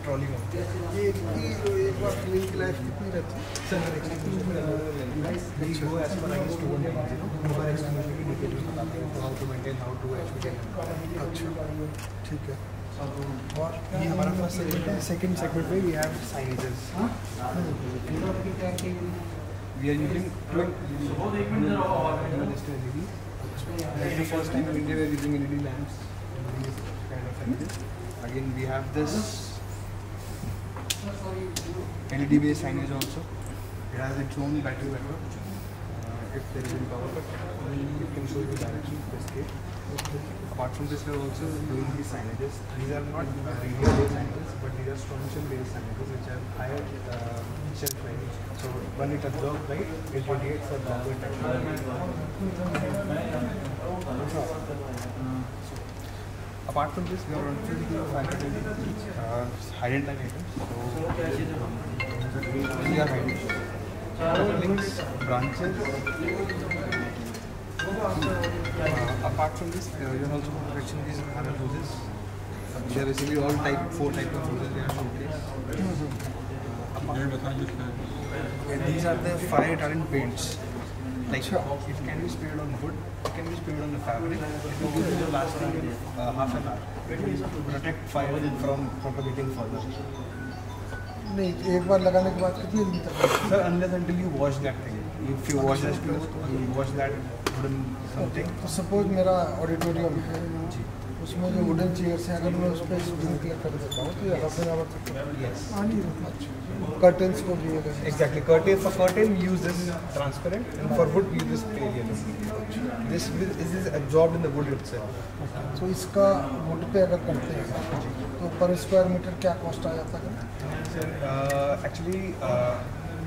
Trolley में ये एक बार क्लीन की लाइफ कितनी रहती है सर? अच्छा, ठीक है। और ये हमारा फर्स्ट सेगमेंट है। सेकंड सेगमेंट में we have signages. We are using first time in India we are using LED lamps these kind of signage. Again we have this LED based signage also. It has its own battery backup. If there is any power cut, it can show you direction this case. Apart from this, we are also doing these signages. These are not radio based signages, but these are strontium based signages which have higher shelf life. So when it absorbs light, it radiates a longer time. Apart from this, we are also doing hidden tag items. So these are hidden links, branches. Apart from this, you are also fetching these other hoses. They are basically all four types of hoses they are showcased. These are the fire retardant paints. Like it can be sprayed on wood, it can be sprayed on the fabric. It will give you the last half an hour to protect fire from propagating further. नहीं, एक बार लगाने के बाद कितने दिन तक? Sir, unless until you wash that thing. If you wash that cloth, you wash that wooden something. तो suppose मेरा ऑडिटोरियम है, उसमें जो वुडन चेयर्स हैं, अगर मैं उस पर स्प्रिंकलर कर देता हूँ तो ये अपने आप यस कर्टन्स को भी exactly curtain for curtain we use this transparent and for wood we use this pale yellow. This is absorbed in the wood itself. So इसका वुड पे अगर करते हैं तो पर स्क्वायर मीटर क्या कॉस्ट आ जाता है? Sir, actually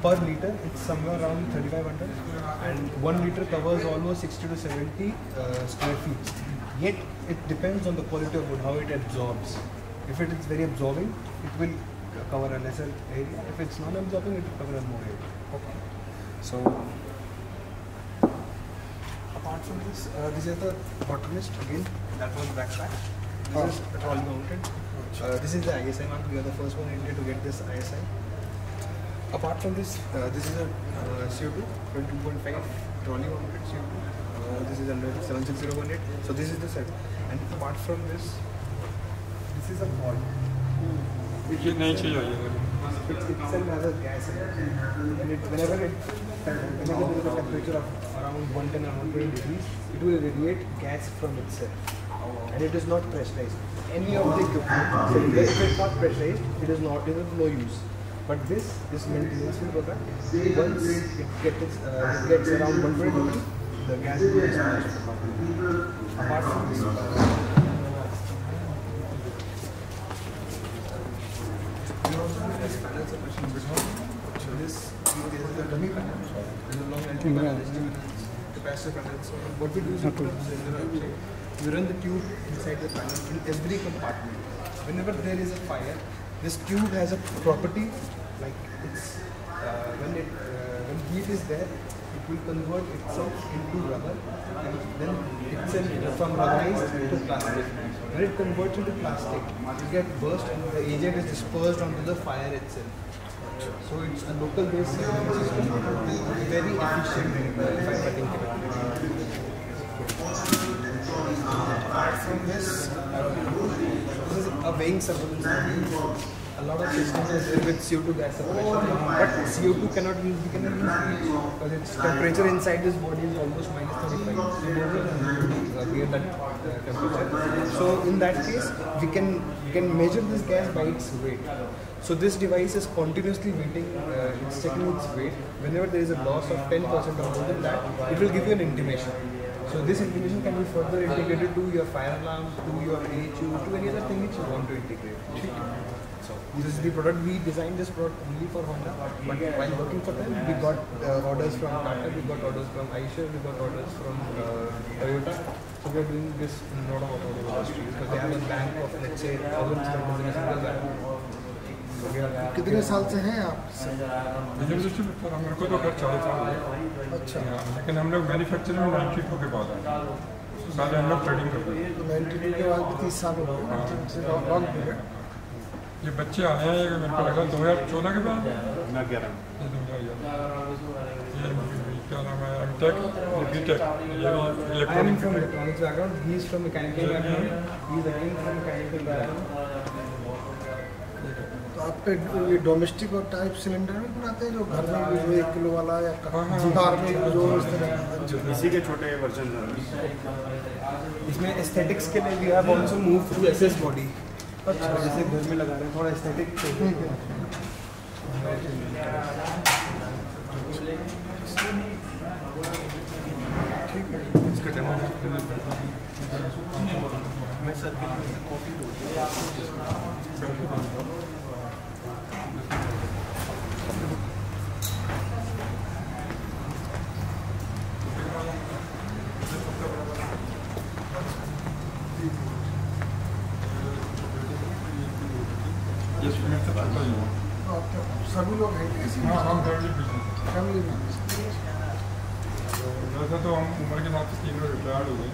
per liter it's somewhere around 3500 and 1 liter covers almost 60 to 70 square feet. Yet it depends on the quality of wood, how it absorbs. If it is very absorbing, it will cover a lesser area. If it's non-absorbing, it will cover a more area. Okay. So apart from this, this is the botanist again. That was backpack. This is trolley mounted. This is the ISI mark. We are the first one in India to get this ISI. Apart from this, this is a CO2 22.5 trolley mounted CO2. This is under 76018. So this is the set. And apart from this is a ball. It itself has a gas in it. And whenever there is a temperature of around 110 or 120 degrees, it will radiate gas from itself. And it is not pressurized. Any of the equipment, if it is not pressurized, it is no use. But this maintenance product, once it gets around 120 degrees, the gas is discharged. Apart from this, we also have this panel separation between. So this is the dummy panel. This is a long capacitor panel. So what we do is we put a cylinder outside. We run the tube inside the panel in every compartment. Whenever there is a fire, this tube has a property like it's when heat is there, it will convert itself into rubber and then itself from rubberized to plastic. When it converts into plastic, it gets burst and the agent is dispersed onto the fire itself. So it's a local based system, very efficient firefighting capability. Apart from this is a weighing surveillance. A lot of systems are there with CO2 gas separation, but CO2 cannot use, we cannot use heat because its temperature inside this body is almost -35. So we bear that temperature. So in that case, we can measure this gas by its weight. So this device is continuously weighting, it's checking its weight. Whenever there is a loss of 10% or more than that, it will give you an intimation. So this information can be further integrated to your fire alarm, to your AHU, to any other thing which you want to integrate. So this is the product. We designed this product only for Honda, but while working for them, we got orders from Tata, we got orders from Eicher, we got orders from Toyota. So we are doing this in a lot of automotive industries because they have a bank of, let's say, thousands of businesses in the bank. कितने साल से हैं आप? मेरे को तो घर 40 साल हो गए। अच्छा। लेकिन हम लोग मैन्युफैक्चरिंग में 92 के बाद आए, पहले हम लोग ट्रेडिंग करते थे। तो 92 के बाद 30 साल हो गए लॉन्ग पीरियड। ये बच्चे आए हैं मेरे को लगा 2014 के बाद। ना 11 ये क्या नाम है, एमटेक, बीटेक, ये electronics background, he is from mechanical background, he is again from mechanical background. तो आप पे ये डोमेस्टिक और टाइप सिलेंडर में बनाते हैं जो घर में जो 1 किलो वाला या कार में जो इस तरह इसी के छोटे वर्जन इसमें एस्थेटिक्स के लिए भी have also move to SS body. अच्छा, जैसे घर में लगा रहे हैं थोड़ा एस्थेटिक। ठीक है, इसका डेमो मैं सर के लिए कॉफी दूँ। सभी लोग हैं कैसे? हाँ, हम फैमिली में वैसे तो हम उम्र के हिसाब से तीनों रिटायर्ड हो गए,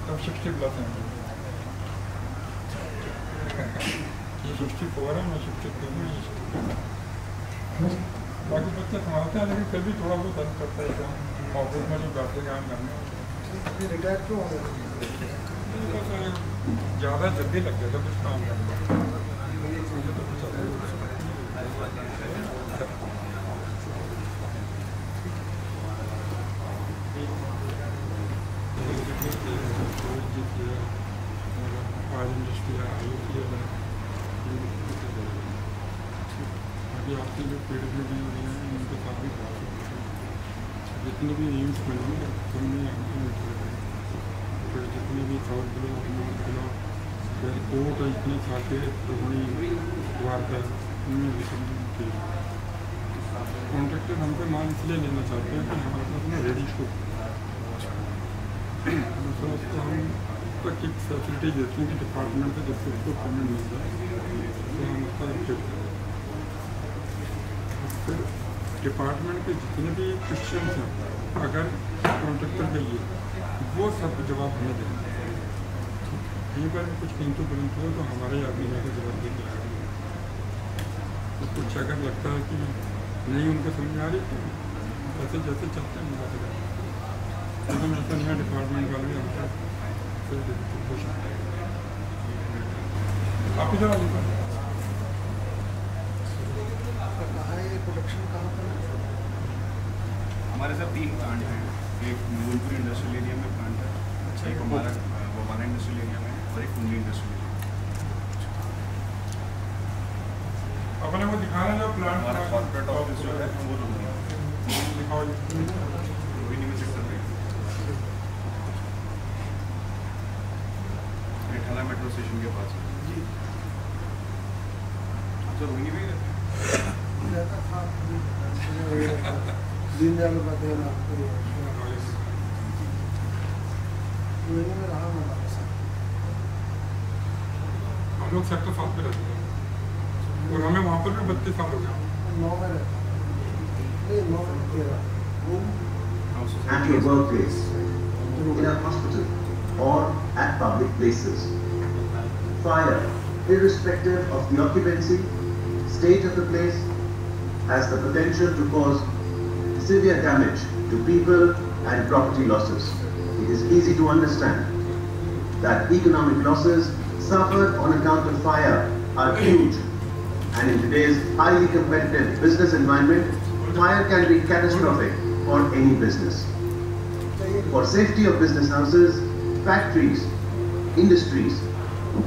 तब 60 प्लस हैं। ये 64 है, मैं 62 हूँ। बाकी बच्चे संभालते हैं, लेकिन फिर भी थोड़ा बहुत हेल्प करता है काम, ऑफिस में जो बैठे काम करने। रिटायर क्यों हो गए? ज़्यादा जल्दी लग गया था कुछ काम करने में। अभी आपकी जो पेड़ में भी हो रही है उनके साथ भी जितने भी एम्स बने हैं उनमें फिर जितने भी south block north block airport और इतने सारे रोहिणी द्वारका उनमें भी कॉन्ट्रैक्टर हम पे माल इसलिए लेना चाहते हैं कि हमारे पास में रेडी शो तो हम तक एक फैसिलिटी देते हैं कि डिपार्टमेंट से जब उसको पेमेंट मिल जाए तो हम उसका फिर डिपार्टमेंट के जितने भी क्वेश्चन हैं अगर कॉन्ट्रैक्टर के लिए वो सब जवाब हमें देंगे। कहीं पर कुछ किंतु परंतु हो तो हमारे आदमी जाकर जवाब देते हैं। तो कुछ अगर लगता है कि नहीं उनको समझ आ रही तो जैसे जैसे चलते हैं बात करें, लेकिन ऐसा नहीं है डिपार्टमेंट वाले भी हमसे खुश हैं। आप इधर आ जाइए। प्रोडक्शन कहाँ पर है? हमारे साथ 3 प्लांट हैं। एक मूलपुर इंडस्ट्रियल एरिया में प्लांट है, एक हमारा ववाना इंडस्ट्रियल एरिया में और एक कुंडली इंडस्ट्रियल एरिया। अपने को दिखाना जो प्लांट हमारा कॉर्पोरेट ऑफिस जो है वो दिखाओ रोहिणी में सेक्टर में ठाला मेट्रो स्टेशन के पास है। अच्छा, रोहिणी में रहता था दिन जाने पाते हैं रहा हम लोग सेक्टर 7 पे रहते हैं और हमें वहाँ पर भी 32 साल हो गया। 9 में रहता at your workplace, in a hospital, or at public places. Fire, irrespective of the occupancy, state of the place, has the potential to cause severe damage to people and property losses. It is easy to understand that economic losses suffered on account of fire are huge, and in today's highly competitive business environment, fire can be catastrophic for any business. For safety of business houses, factories, industries,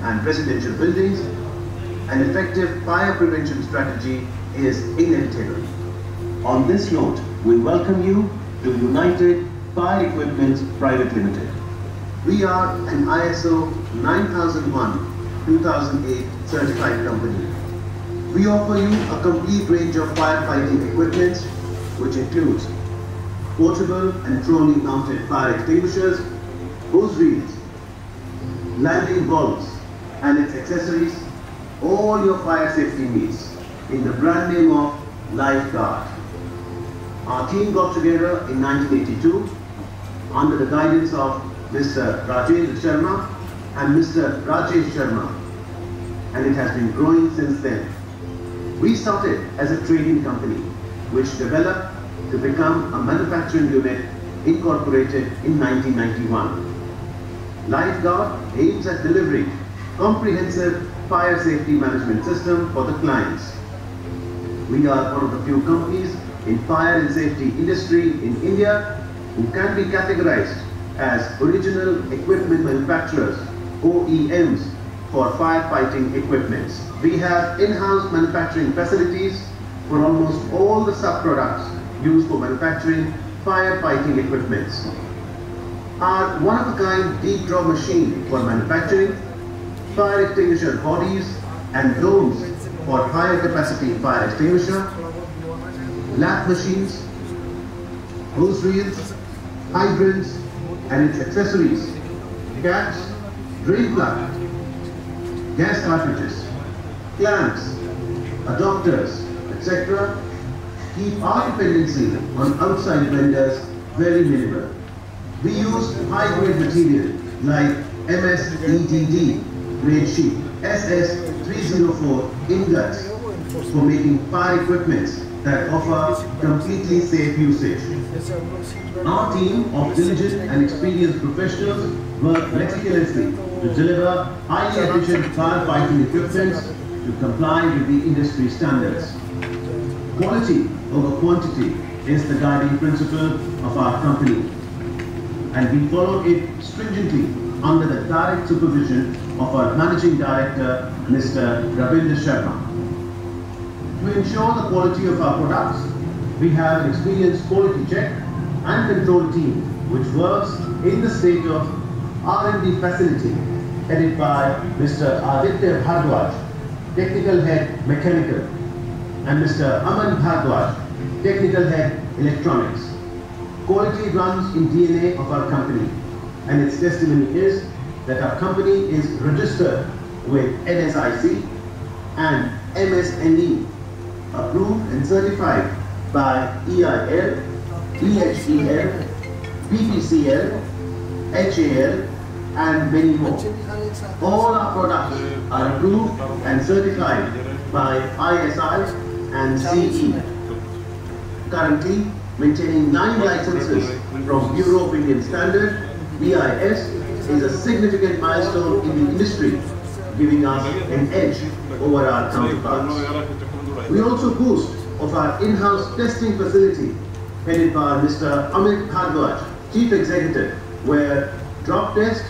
and residential buildings, an effective fire prevention strategy is inevitable. On this note, we welcome you to United Fire Equipment Private Limited. We are an ISO 9001-2008 certified company. We offer you a complete range of firefighting equipment, which includes portable and trolley mounted fire extinguishers, hose reels, landing bulbs and its accessories, all your fire safety needs in the brand name of Lifeguard. Our team got together in 1982 under the guidance of Mr. Rajendra Sharma and Mr. Rajesh Sharma, and it has been growing since then. We started as a trading company which developed to become a manufacturing unit incorporated in 1991. Lifeguard aims at delivering comprehensive fire safety management system for the clients. We are one of the few companies in fire and safety industry in India who can be categorized as original equipment manufacturers, OEMs, for firefighting equipments. We have in-house manufacturing facilities for almost all the sub-products used for manufacturing firefighting equipments. Our one-of-a-kind deep draw machine for manufacturing fire extinguisher bodies and domes for higher capacity fire extinguisher, lap machines, hose reels, hydrants and its accessories, caps, drain plug, gas cartridges, clamps, adapters, etc. keep our dependency on outside vendors very minimal. We use high-grade material like MSEDD grade sheet, SS304 ingots for making fire equipment that offer completely safe usage. Our team of diligent and experienced professionals work meticulously to deliver highly efficient firefighting equipment to comply with the industry standards. Quality over quantity is the guiding principle of our company, and we follow it stringently under the direct supervision of our Managing Director, Mr. Ravindra Sharma. To ensure the quality of our products, we have an experienced quality check and control team which works in the state of R&D facility headed by Mr. Aditya Bhardwaj, Technical Head Mechanical, and Mr. Aman Bhardwaj, Technical Head Electronics. Quality runs in DNA of our company, and its testimony is that our company is registered with NSIC and MSNE, approved and certified by EIL, EHEL, BPCL, HAL, and many more. All our products are approved and certified by ISI and CE. Currently maintaining 9 licenses from Bureau of Indian Standard, BIS is a significant milestone in the industry, giving us an edge over our counterparts. We also boast of our in-house testing facility headed by Mr. Amit Bhardwaj, Chief Executive, where drop test,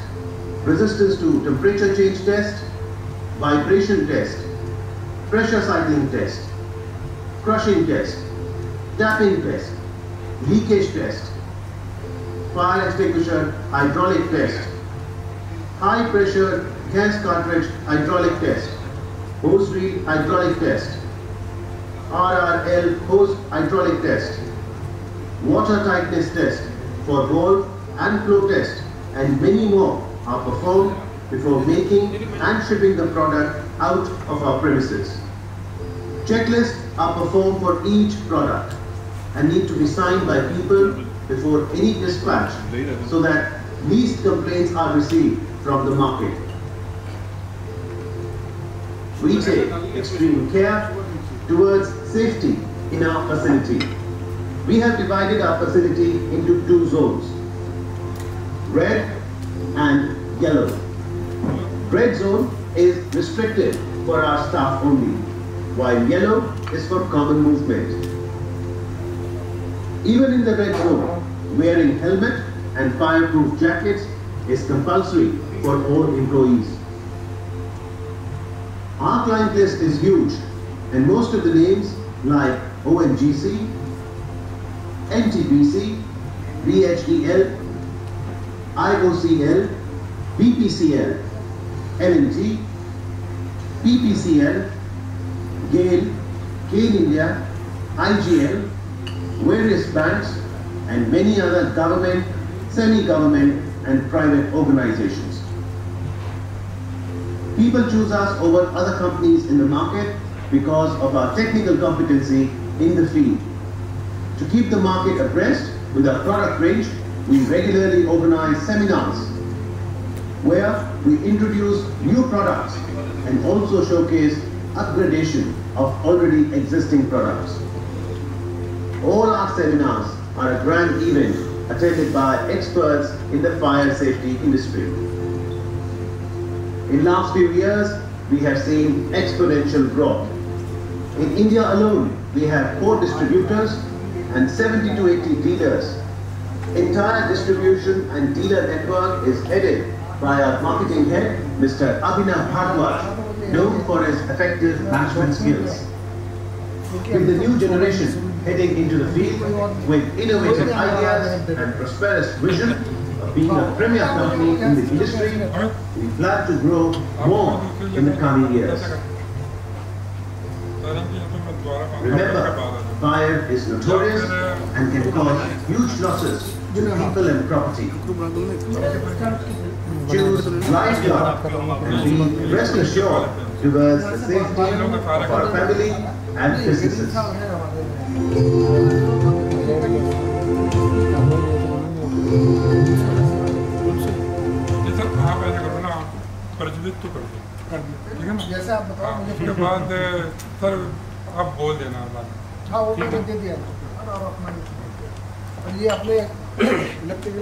resistance to temperature change test, vibration test, pressure cycling test, crushing test, tapping test, leakage test, fire extinguisher hydraulic test, high pressure gas cartridge hydraulic test, hose reel hydraulic test, RRL hose hydraulic test, water tightness test for valve and flow test, and many more are performed before making and shipping the product out of our premises. Checklists are performed for each product and need to be signed by people before any dispatch so that least complaints are received from the market. We take extreme care towards safety in our facility. We have divided our facility into 2 zones, red and yellow. Red zone is restricted for our staff only, while yellow is for common movement. Even in the red zone, wearing helmet and fireproof jackets is compulsory for all employees. Our client list is huge, and most of the names like ONGC, NTPC, BHEL, IOCL, BPCL, L&T, PPCL, GAIL, GAIL India, IGL, various banks, and many other government, semi-government and private organizations. People choose us over other companies in the market because of our technical competency in the field. To keep the market abreast with our product range, we regularly organize seminars where we introduce new products and also showcase upgradation of already existing products. All our seminars are a grand event attended by experts in the fire safety industry. In last few years, we have seen exponential growth. In India alone, we have 4 distributors and 70 to 80 dealers. Entire distribution and dealer network is headed by our marketing head, Mr. Abhinav Bhardwaj, known for his effective management skills. With the new generation heading into the field with innovative ideas and prosperous vision of being a premier company in the industry, we plan to grow more in the coming years. Remember, fire is notorious and can cause huge losses to people and property. Choose lifeguard and be rest assured towards the safety of our family and businesses. आप ऐसा करो ना, प्रज्वलित तो कर दो, ठीक है ना? जैसे आप बताओ मुझे। उसके बाद सर आप बोल देना बाद। हाँ वो मैंने दे दिया और अपना और ये अपने इलेक्ट्रिकल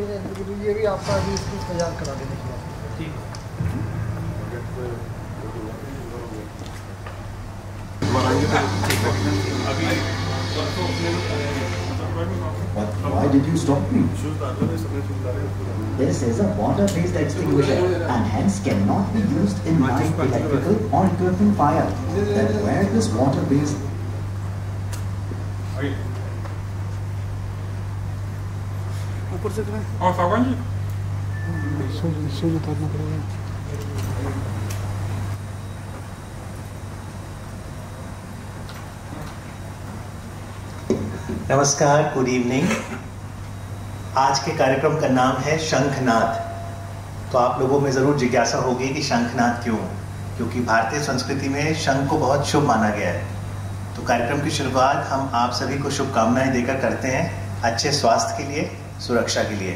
ये भी आपका अभी इसको तैयार करा देने के बाद। ठीक But why did you stop me? This is a water-based extinguisher and hence cannot be used in live electrical or equipment fire. Then where this water-based? ऊपर से करें। और सावन जी सूर्य उतारना पड़ेगा। नमस्कार, गुड इवनिंग। आज के कार्यक्रम का नाम है शंखनाद। तो आप लोगों में ज़रूर जिज्ञासा होगी कि शंखनाद क्यों? क्योंकि भारतीय संस्कृति में शंख को बहुत शुभ माना गया है। तो कार्यक्रम की शुरुआत हम आप सभी को शुभकामनाएं देकर करते हैं, अच्छे स्वास्थ्य के लिए, सुरक्षा के लिए।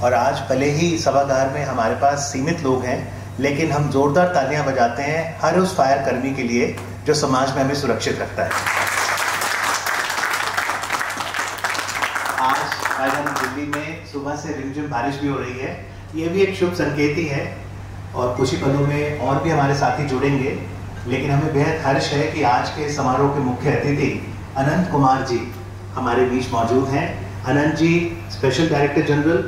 और आज भले ही सभागार में हमारे पास सीमित लोग हैं, लेकिन हम जोरदार तालियां बजाते हैं हर उस फायर कर्मी के लिए जो समाज में हमें सुरक्षित रखता है। आज हम दिल्ली में सुबह से रिमझिम बारिश भी हो रही है, ये भी एक शुभ संकेत ही है। और कुछ ही पलों में और भी हमारे साथी जुड़ेंगे, लेकिन हमें बेहद हर्ष है कि आज के समारोह के मुख्य अतिथि अनंत कुमार जी हमारे बीच मौजूद हैं। Anant ji special director general,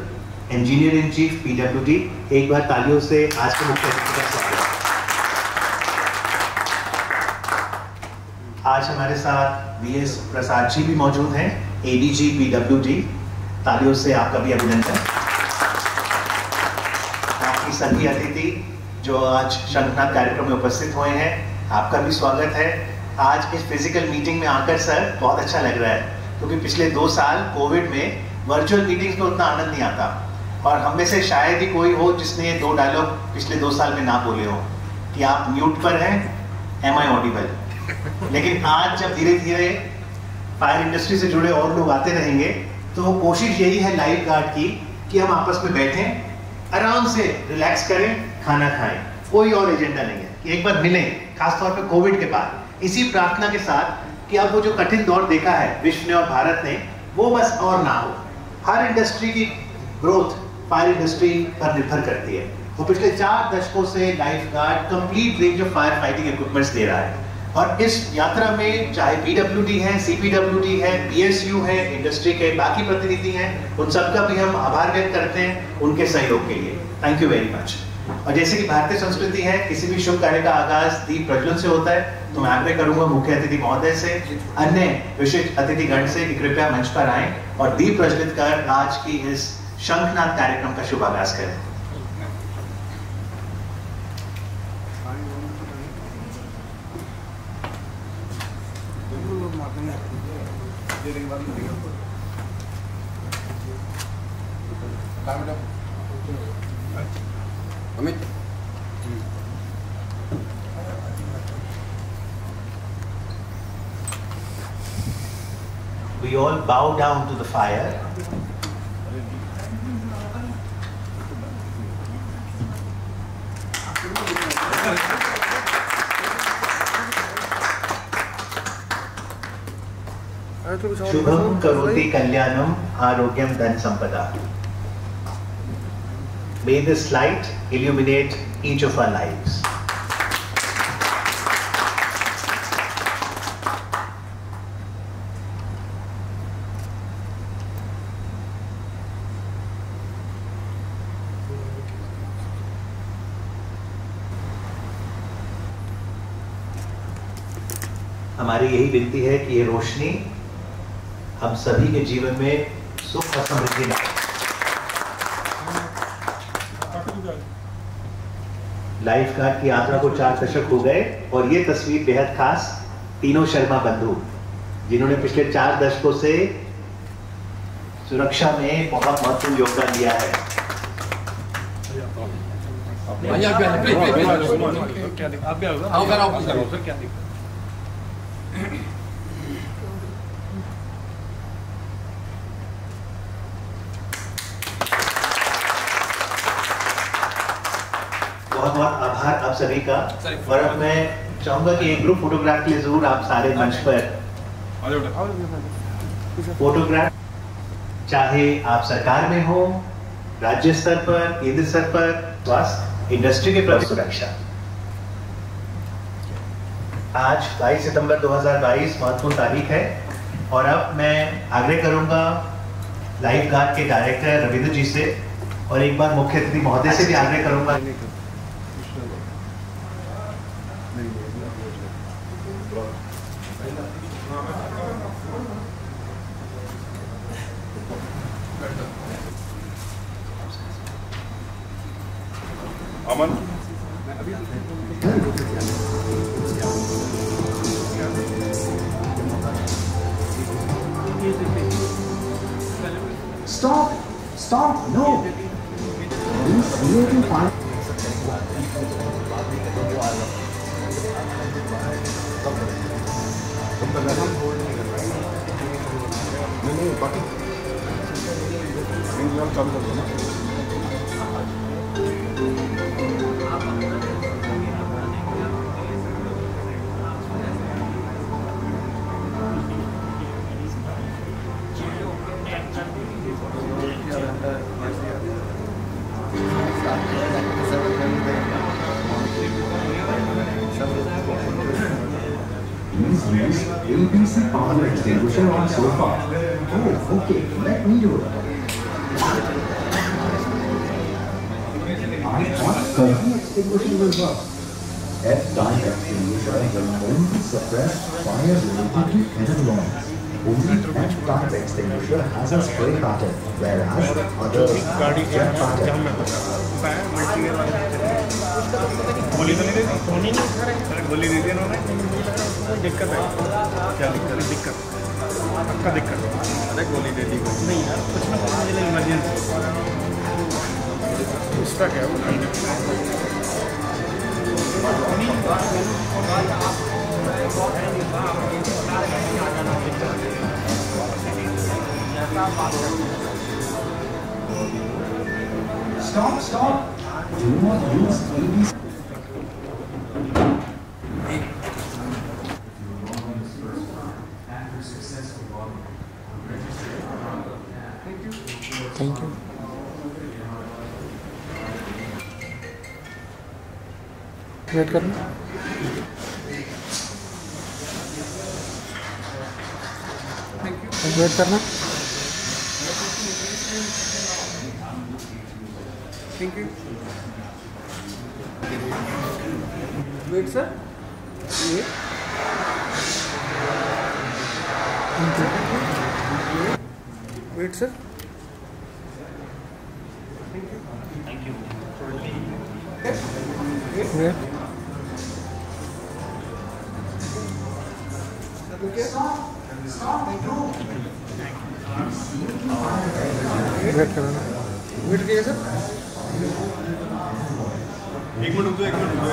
engineer in chief PWD। एक बार तालियों से आज के मुख्य अतिथि का स्वागत। आज हमारे साथ VS प्रसाद जी भी मौजूद हैं, ADG PWD। तालियों से आपका भी अभिनंदन। बाकी सभी अतिथि जो आज शंखनाद कार्यक्रम में उपस्थित हुए हैं, आपका भी स्वागत है। आज इस फिजिकल मीटिंग में आकर सर बहुत अच्छा लग रहा है, क्योंकि पिछले 2 साल कोविड में वर्चुअल मीटिंग्स में उतना आनंद नहीं आता। और हम में से शायद ही कोई हो जिसने ये 2 डायलॉग पिछले 2 साल में ना बोले हो कि आप म्यूट पर हैं, am I audible? लेकिन आज जब धीरे धीरे फायर इंडस्ट्री से जुड़े और लोग आते रहेंगे, तो कोशिश यही है लाइफ गार्ड की कि हम आपस में बैठें, आराम से रिलैक्स करें, खाना खाएं। कोई और एजेंडा नहीं है कि एक बार मिलें, खासतौर पे कोविड के बाद। इसी प्रार्थना के साथ कि अब वो जो कठिन दौर देखा है विश्व ने और भारत ने, वो बस और ना हो। हर इंडस्ट्री की ग्रोथ फायर इंडस्ट्री पर निर्भर करती है। तो पिछले 4 दशकों से life guard complete range of fire fighting equipments दे रहा है। और इस यात्रा में चाहे PWD है, CPWD है, PSU है, इंडस्ट्री के बाकी प्रतिनिधि हैं, उन सबका भी हम आभार व्यक्त करते हैं उनके सहयोग के लिए। Thank you very much. और जैसे कि भारतीय संस्कृति है, किसी भी शुभ कार्य का आगाज दीप प्रज्वलन से होता है, तो मैं आग्रह करूंगा मुख्य अतिथि महोदय से, अन्य विशिष्ट अतिथिगण से कि कृपया मंच पर आएं और दीप प्रज्वलित कर आज की इस शंखनाद कार्यक्रम का शुभ आगाज करें। Amit We all bow down to the fire. Shubham करोति कल्याणम आरोग्यम धन संपदा. May this light illuminate each of our lives. हमारी यही विनती है कि ये रोशनी हम सभी के जीवन में सुख और समृद्धि लाए। लाइफ गार्ड की यात्रा को 4 दशक हो गए और ये तस्वीर बेहद खास तीनों शर्मा बंधु, जिन्होंने पिछले 4 दशकों से सुरक्षा में बहुत महत्वपूर्ण योगदान दिया है। बहुत बहुत आभार आप सभी का। और अब मैं चाहूंगा कि एक ग्रुप फोटोग्राफ के लिए जरूर आप सारे मंच पर फोटोग्राफ, चाहे आप सरकार में हो, राज्य स्तर पर, केंद्र स्तर पर, स्वास्थ्य इंडस्ट्री के प्रति सुरक्षा। आज 22 सितंबर 2022 महत्वपूर्ण तारीख है और अब मैं आग्रह करूंगा लाइफ गार्ड के डायरेक्टर रविंद्र जी से और एक बार मुख्य अतिथि महोदय से भी आग्रह करूंगा। अमन Stop, no. Please creating fire. नहीं बाकी चालू कर दो ना। Please use ABC power extinguisher on sofa. Oh, okay. Let me do it. I thought curtain extinguisher will work. F-type extinguisher will only suppress fire related to inner lawns. Only F-type extinguisher has a spray pattern, whereas others have jet pattern. गोली तो नहीं देती, गोली दे दी उन्होंने। दिक्कत है क्या? दिक्कत पक्का दिक्कत। अरे गोली दे दी नहीं यार, कुछ ना कुछ मिले इमरजेंसी। उसका क्या वो Stop. Do not use ABC. Thank you. Wait करना। वेट करना। Thank you. Wait sir, wait sir, thank you. Wait करना, वेट किया सर, 1 मिनट रुक जाओ, 1 मिनट रुक जाओ।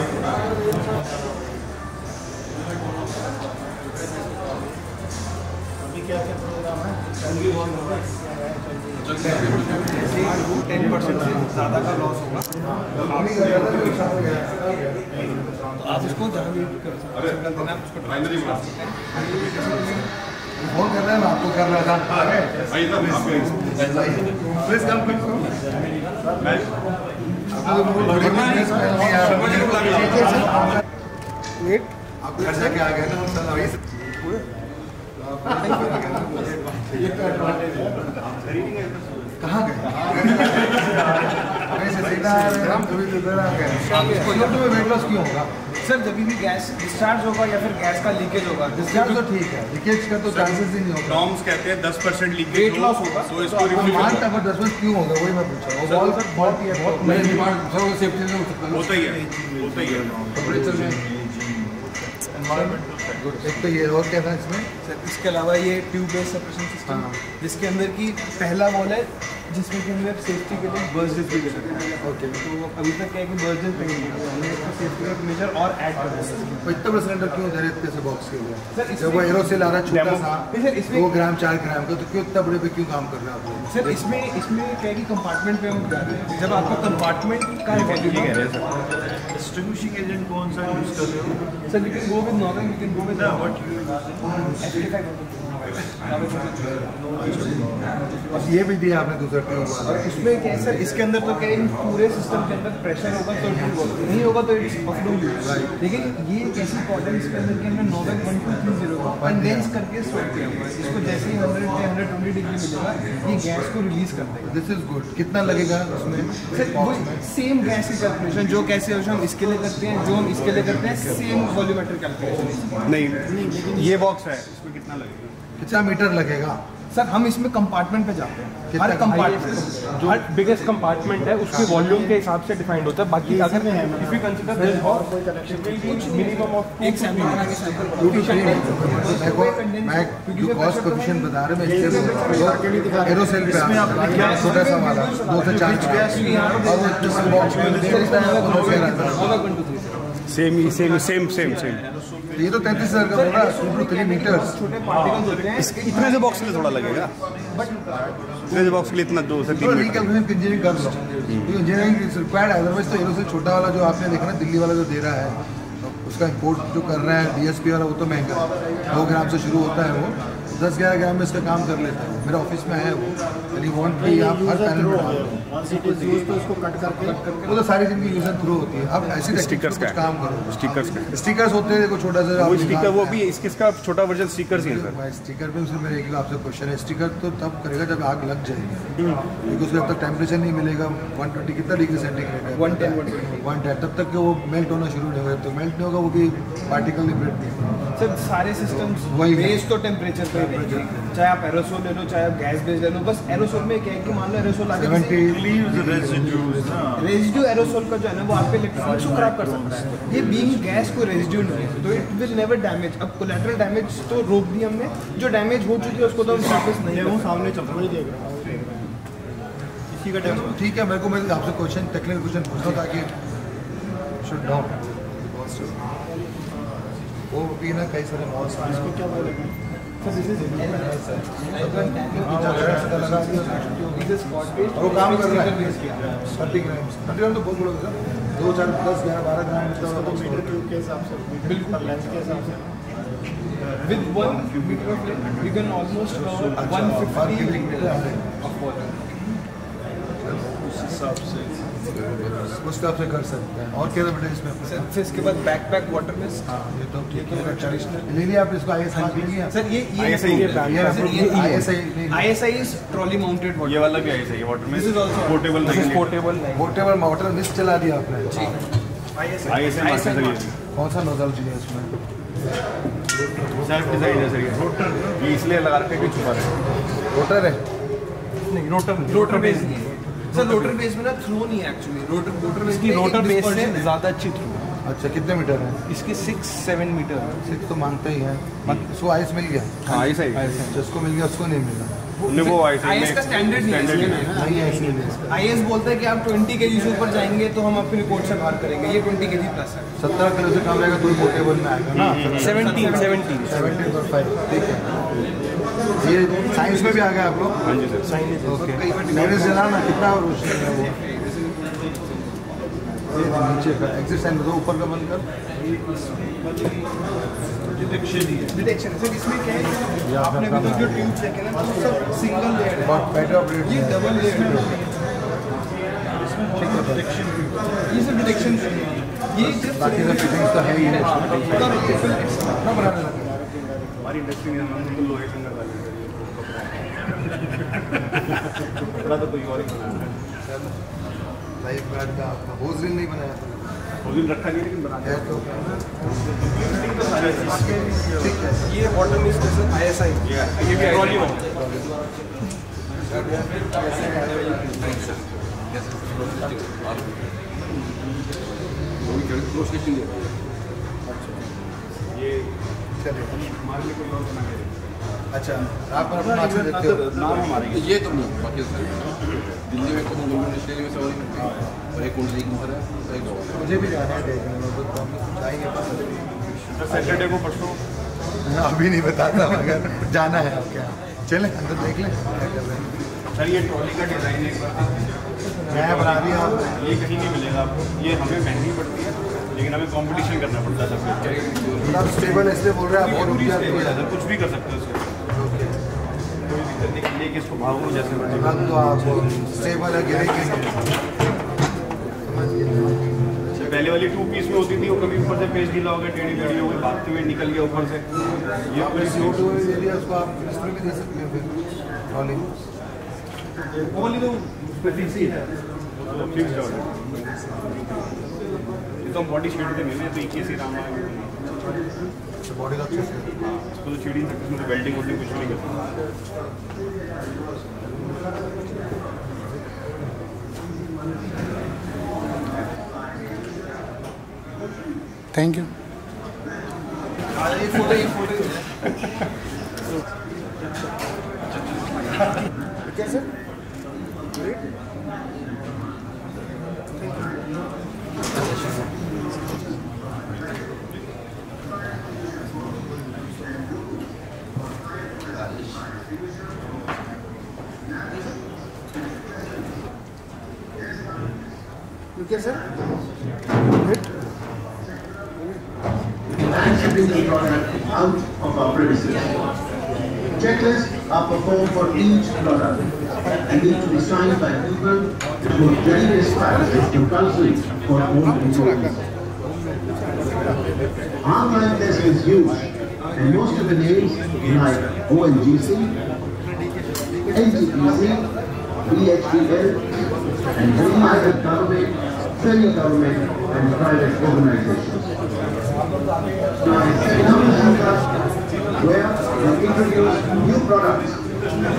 अभी क्या क्या प्रोग्राम है? 10% से ज़्यादा का लॉस होगा तो आप उसको जहाँ भी कर सकते हैं, देना उसको फाइनली बोला फोन कर रहे हैं, आपको कर रहा था। प्लीज कम वेट आपको घर जाके आ गए ना हम साला वही कहाँ गए? वैसे सीधा आ रहे हैं हम, कभी तो इधर आ गए। तुम्हें वेट लॉस क्यों होगा? सर जब भी गैस डिस्चार्ज होगा या फिर गैस का लीकेज होगा, डिस्चार्ज तो ठीक है, लीकेज का तो चांसेस ही नहीं होगा। नॉर्म्स कहते हैं 10% लीकेज वेट लॉस होगा तो इसको हम मानते हैं, पर 10% क्यों होगा वही मैं पूछ रहा हूँ। बॉल सर बहुत ही सेफ्टी से होता ही है, होता ही है। टेम्परेचर में एक तो ये और क्या था इसमें? सर इसके अलावा ये ट्यूब बेस्ड सेपरेशन सिस्टम, जिसके अंदर की पहला वॉल है जिसमें कि हमने सेफ्टी के लिए बर्जेस भी दे सकते हैं। ओके, तो अभी तक क्या है कि बर्जेस नहीं है, हमने इसका सेफ्टी का मेजर और ऐड कर दिया है। तो इतना बड़ा सिलेंडर क्यों दे रहे इतने से बॉक्स के लिए? सर जब वो एरोसेल आ रहा है छोटा सा नहीं सर, इसमें 2 ग्राम 4 ग्राम का, तो क्यों इतना बड़े पे क्यों काम कर रहे हैं आप लोग? सर इसमें क्या है कि कंपार्टमेंट पे हम जा रहे हैं, जब आपका कंपार्टमेंट का वैल्यू कह रहे हैं सर। डिस्ट्रीब्यूशन एजेंट कौन सा यूज कर रहे हो? Sir we can go with normal, we can go with what you और ये भी दिया आपने दूसरा ट्यूब और वाला। इसमें क्या है सर, इसके अंदर तो क्या है, इन पूरे सिस्टम के अंदर प्रेशर होगा तो ठीक होगा, नहीं होगा तो इट्स ऑफ नो यूज। लेकिन ये एक ऐसी कॉटन इसके अंदर के हमने नॉवेल 1230 को कंडेंस करके स्टोर किया हुआ है। इसको जैसे ही 100 से 120 डिग्री मिलेगा, ये गैस को रिलीज कर देगा। This is good. कितना लगेगा उसमें? सर वो सेम गैस की कैलकुलेशन जो कैसे हम इसके लिए करते हैं, जो हम इसके लिए करते हैं, सेम वॉल्यूमेट्रिक कैलकुलेशन। नहीं, ये बॉक्स है, इसमें कितना लगेगा? कितना मीटर लगेगा? सर हम इसमें कंपार्टमेंट पे जाते हैं, कितना हर कंपार्टमेंट जो बिगेस्ट कंपार्टमेंट है उसके वॉल्यूम के हिसाब से डिफाइंड होता है। बाकी अगर इफ यू कंसीडर कुछ मिनिमम ऑफ एक सैंपल बना के सैंपल देखो मैं जो कॉस्ट कोफिशिएंट बता रहे हैं, मैं एरोसेल पे छोटा सा वाला 2 से 4 और वो इतना बॉक्स में सेम। ये तो 33,000 का होगा, 2 मीटर्स। छोटे पार्टिकल्स होते हैं। इतने से बॉक्स के लिए थोड़ा लगेगा, इतने से बॉक्स के लिए इतना 2 से 3 मीटर। रिकैलकुलेशन इंजीनियरिंग कर लो, इंजीनियरिंग इज रिक्वायर्ड। अदरवाइज तो एरोसेल छोटा वाला जो आपने देखा ना, दिल्ली वाला जो दे रहा है, उसका इंपोर्ट जो कर रहा है DSP वाला, वो तो महंगा है, 2 ग्राम से शुरू होता है, वो 10-11 ग्राम में इसका काम कर लेता है। मेरा ऑफिस में है वो, यानी वॉन्ट भी आप हर पैनल में डाल दो, तो उसको कट करके वो तो सारी जिंदगी यूज एंड थ्रो होती है। अब ऐसी स्टिकर्स कुछ का काम करो, स्टिकर्स होते हैं, देखो छोटा सा वो स्टिकर, वो भी इसका छोटा वर्जन स्टिकर्स ही है सर। स्टिकर पे उसमें मेरे एक आपसे क्वेश्चन है, स्टिकर तो तब करेगा जब आग लग जाएगी, क्योंकि उसमें जब तक टेम्परेचर नहीं मिलेगा 120 कितना डिग्री सेंटीग्रेड है, 110 तब तक कि वो मेल्ट होना शुरू नहीं होगा। जब तक मेल्ट नहीं होगा वो भी पार्टिकल नहीं ब्रेक नहीं होगा। सर सारे सिस्टम्स वही बेस तो टेम्परेचर पे रहेंगे, चाहे आप एरोसोल ले लो चाहे आप गैस बेस ले लो। बस एरोसोल में क्या है कि मान लो एरोसोल आगे 70 रेजिड्यू एरोसोल का जो है ना, वो आपके इलेक्ट्रॉनिक्स को खराब कर सकता है। ये बीइंग गैस को रेजिड्यू नहीं है, तो इट विल नेवर डैमेज। अब कोलैटरल डैमेज तो रोक दी हमने, जो डैमेज हो चुकी है उसको तो हम वापस नहीं वो सामने चल रहा है, देख रहा हूँ इसी का टाइम। ठीक है, मेरे को मैं आपसे क्वेश्चन टेक्निकल क्वेश्चन पूछता हूँ ताकि शुड डाउन वो भी ना कई सारे मॉल्स में इसको क्या बोलेंगे। वो काम कर रहा है 30 ग्राम तो बहुत बड़ा होगा, 2, 4, 10, 11, 12 ग्राम तो मीटर क्यूब के हिसाब से, बिल्कुल लेंथ के हिसाब से। With 1 meter of length, you can almost cover 150 liters of water. उस हिसाब से कर सकते हैं। और क्या बेटा इसमें? फिर इसके बाद बैकपैक वाटर मिस्ट, ये तो ठीक है, ले लिया आप इसको ISI के लिए। सर ये ISI is trolley mounted water. ये वाला भी ऐसा ही वाटर में This is also portable portable water mist चला दिया आपने। जी ISI कौन सा नोजल चाहिए इसमें? सेल्फ डिजाइन है सर ये इसलिए लगा रखे कि छुपा रहे। रोटर है? नहीं रोटर बेस नहीं है सर। रोटर बेस में ना थ्रो नहीं है एक्चुअली। रोटर बेस की रोटर बेस से ज़्यादा अच्छी थ्रू। अच्छा, कितने मीटर है? इसके 6-7 मीटर। 6 तो मांगते ही है। इसको आइस मिल गया? हाँ आइस है। जिसको मिल गया उसको नहीं मिला। वो आईएस का स्टैंडर्ड नहीं है नहीं है इसलिए। आईएएस बोलता है कि आप 20 kg से ऊपर जाएंगे तो हम अपनी रिपोर्ट से बाहर करेंगे। ये 20 kg प्लस है। 17 किलो से कम रहेगा तो ही पोर्टेबल में आएगा ना। 17.5 ठीक है। ये साइंस में भी आ गया आप लोग? हाँ जी सर साइंस। ओके, मैंने जला ना कितना रोशनी है वो। ये नीचे का एग्जिट साइन दो, ऊपर का बंद कर। डिटेक्शन सर इसमें क्या है, आपने अभी तक जो ट्यूब्स देखे ना वो सब सिंगल लेयर है। बेटर ऑपरेट ये डबल लेयर है। ये सब डिटेक्शन है। ये बाकी सब फिटिंग्स तो है ही है। ना बनाने लगा हमारी इंडस्ट्री में हम तो लोहे शंकर वाले थोड़ा तो कोई और ही बनाना है। लाइफ गार्ड का आपका होज रिंग नहीं बनाया था? होज रिंग रखा नहीं लेकिन बनाया है तो ठीक है। ये बॉटम इज ISI। ये भी ट्रॉली वाला। ये चलेगा। हमारे लिए कोई और बना के अच्छा, आप अपना नाम देते हो? नाम हमारे ये तो नहीं बाकी दिल्ली में को यूनिवर्सिटी में सवारी मिलती है और एक कुंडली की है एक मुझे भी जाना है देखने में, तो हम जाएंगे। सैटरडे को परसों अभी नहीं बताता मगर जाना है आपके यहाँ। चलें अंदर देख लें क्या कर रहे हैं। सर ये ट्रॉली का डिज़ाइन एक बार नया बना दिया आपने? ये कहीं नहीं मिलेगा आपको। ये हमें महंगी पड़ती है लेकिन हमें कंपटीशन करना पड़ता है सबसे। आप स्टेबल इसलिए बोल रहे हैं, आप और रुपया सर कुछ भी कर सकते हो उससे, कोई दिक्कत नहीं। लेके इसको भागो जैसे मर्जी। तो आप स्टेबल है, गिरेगी नहीं। पहले वाली 2 पीस में होती थी, वो कभी ऊपर से पेज ढीला हो गया, टेढ़ी टेढ़ी हो गई, भागते हुए निकल गया ऊपर से। ये पूरी CO2 एरिया उसको आप इसमें भी दे सकते हैं फिर ट्रॉली। वो वाली तो उस पर फिक्स ही है, तो फिक्स्ड है। ये तो हम बॉडी शेड पे मिले तो एक ही सी राम आएगा। बॉडी का अच्छे से हाँ इसको तो छेड़ ही नहीं सकते, इसमें तो वेल्डिंग वोल्डिंग कुछ भी नहीं करते। Thank you. ये फोटो कैसे sir? And shipping the product out of our premises. Checklists are performed for each product and need to be signed by people whose readiness file is compulsory for all employees. Our client list is huge and most of the names like ONGC, NTPC, BHPL and many other government, semi-government and private organizations. Where we introduce new products,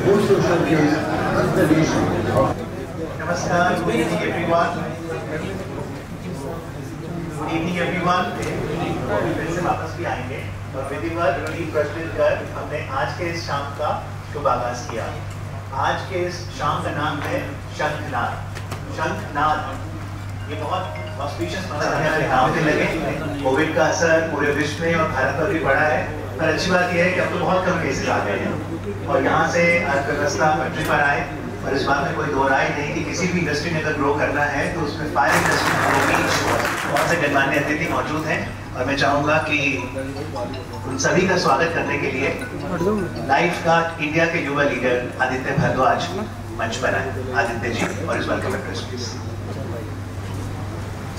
also showcase installation of. नमस्कार, good evening everyone. Good evening everyone. फिर से वापस भी आएंगे और विधिवत दीप प्रज्वलित कर हमने आज के इस शाम का शुभ आगाज किया। आज के इस शाम का नाम है शंखनाद। शंखनाद ये बहुत ऑस्पिशियस नाम के लगे। कोविड का असर पूरे विश्व में और भारत पर भी पड़ा है, पर अच्छी बात यह है कि अब तो बहुत कम केसेस आ गए हैं और यहाँ से अर्थव्यवस्था पटरी पर आए। और इस बात में कोई दो राय नहीं कि किसी भी इंडस्ट्री में अगर ग्रो करना है तो उसमें फायर इंडस्ट्री में बहुत से गणमान्य अतिथि मौजूद हैं और मैं चाहूँगा कि उन सभी का स्वागत करने के लिए लाइफ गार्ड इंडिया के युवा लीडर आदित्य भारद्वाज मंच पर आए। आदित्य जी और इस वेलकम एड्रेस प्लीज।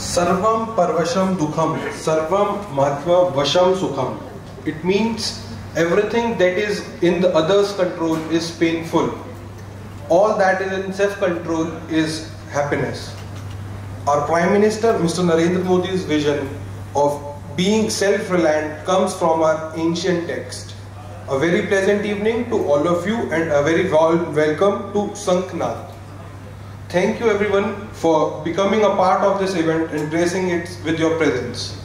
सर्वम परवशम दुखम सर्वम महत्व वशम सुखम. It means everything that is in the other's control is painful. All that is in self-control is happiness. Our Prime Minister, Mr. Narendra Modi's vision of being self-reliant comes from our ancient text. A very pleasant evening to all of you and a very warm welcome to Sankhnath. Thank you everyone for becoming a part of this event and gracing it with your presence.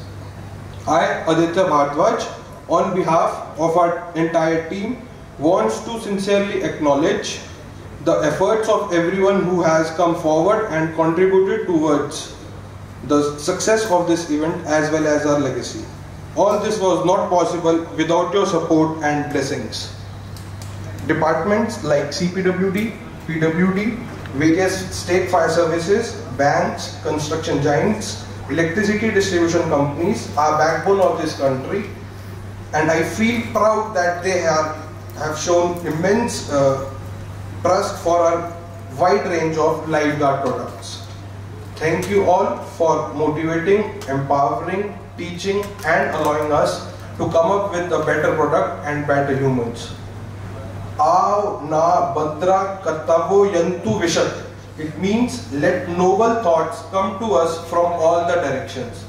I, Aditya Bhardwaj, on behalf of our entire team, wants to sincerely acknowledge the efforts of everyone who has come forward and contributed towards the success of this event as well as our legacy. All this was not possible without your support and blessings. Departments like CPWD, PWD, various state fire services, banks, construction giants, electricity distribution companies are backbone of this country, and I feel proud that they have shown immense trust for a wide range of lifeguard products. Thank you all for motivating, empowering, teaching and allowing us to come up with a better product and better humans. Aao na badra katavo yantu vishat. It means let noble thoughts come to us from all the directions.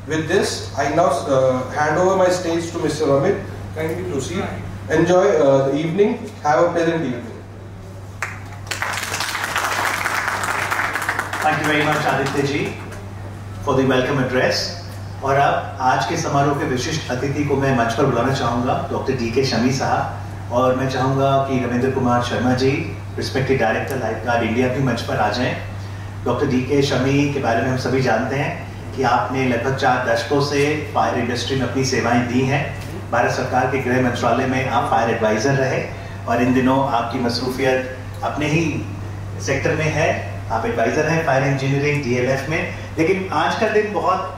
With this, I now hand over my stage to Mr. Amit. Kindly proceed. Enjoy the evening. Have a pleasant evening. Thank you very much, Aditya ji, for the welcome address. और अब आज के समारोह के विशिष्ट अतिथि को मैं मंच पर बुलाना चाहूँगा, डॉक्टर DK शमी साहब, और मैं चाहूँगा कि Ravindra Kumar Sharma ji, respected director lifeguard India, भी मंच पर आ जाएं। डॉक्टर DK शमी के बारे में हम सभी जानते हैं कि आपने लगभग 4 दशकों से फायर इंडस्ट्री में अपनी सेवाएं दी हैं। भारत सरकार के गृह मंत्रालय में आप फायर एडवाइज़र रहे और इन दिनों आपकी मसरूफियत अपने ही सेक्टर में है। आप एडवाइज़र हैं फायर इंजीनियरिंग DLF में। लेकिन आज का दिन बहुत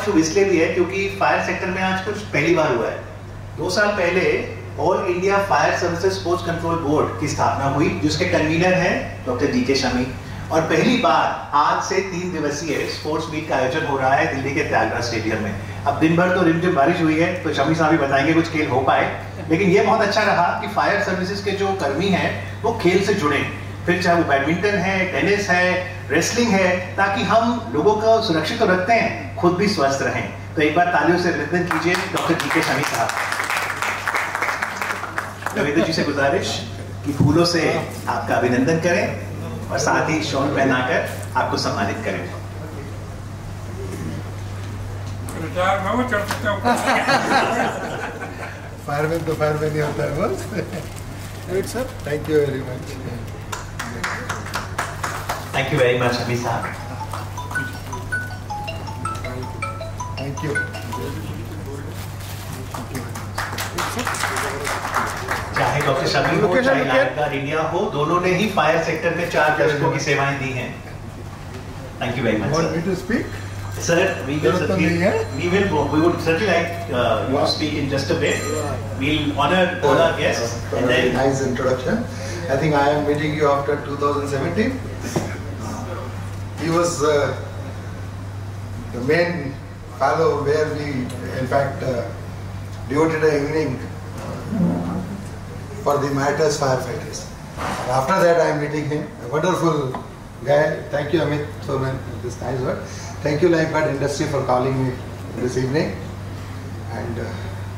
शुभ इसलिए भी है क्योंकि फायर सेक्टर में आज कुछ पहली बार हुआ है। 2 साल पहले all India fire services sports control board की स्थापना हुई, जिसके कन्वीनर हैं डॉक्टर DK शमी, और पहली बार आज से 3 दिवसीय स्पोर्ट्स मीट का आयोजन हो रहा है दिल्ली के त्यागराज स्टेडियम में। अब दिन भर तो रिमझिम बारिश हुई है, तो शमी साहब भी बताएंगे कुछ खेल हो पाए, लेकिन ये बहुत अच्छा रहा कि फायर सर्विसेज के जो कर्मी हैं वो खेल से जुड़े, फिर चाहे वो बैडमिंटन है, टेनिस है, रेसलिंग है, ताकि हम लोगों को सुरक्षित तो रखते हैं, खुद भी स्वस्थ रहें। तो एक बार तालियों से अभिनंदन कीजिए डॉक्टर DK शमी साहब। रविंद्र जी से गुजारिश कि फूलों से आपका अभिनंदन करें और साथ ही शॉल पहनाकर आपको सम्मानित करें। फायरमैन तो फायरमैन ही होता है बस। Right sir, thank you very much. Thank you very much Amit साहब। Thank you. चाहे डॉक्टर शमी हो, चाहे लाइफगार्ड इंडिया हो, दोनों ने ही फायर सेक्टर में 4 दशकों की सेवाएं दी हैं। Thank you very much. Want me to speak? Sir, we would certainly like you to speak in just a bit. We'll honor all our guests. And then nice introduction. I think I am meeting you after 2017. He was the main fellow where we, in fact, devoted an evening for the Matters firefighters. And after that, I am meeting him, a wonderful guy. Thank you, Amit, for this nice word. Thank you, Lifeguard Industry, for calling me this evening. And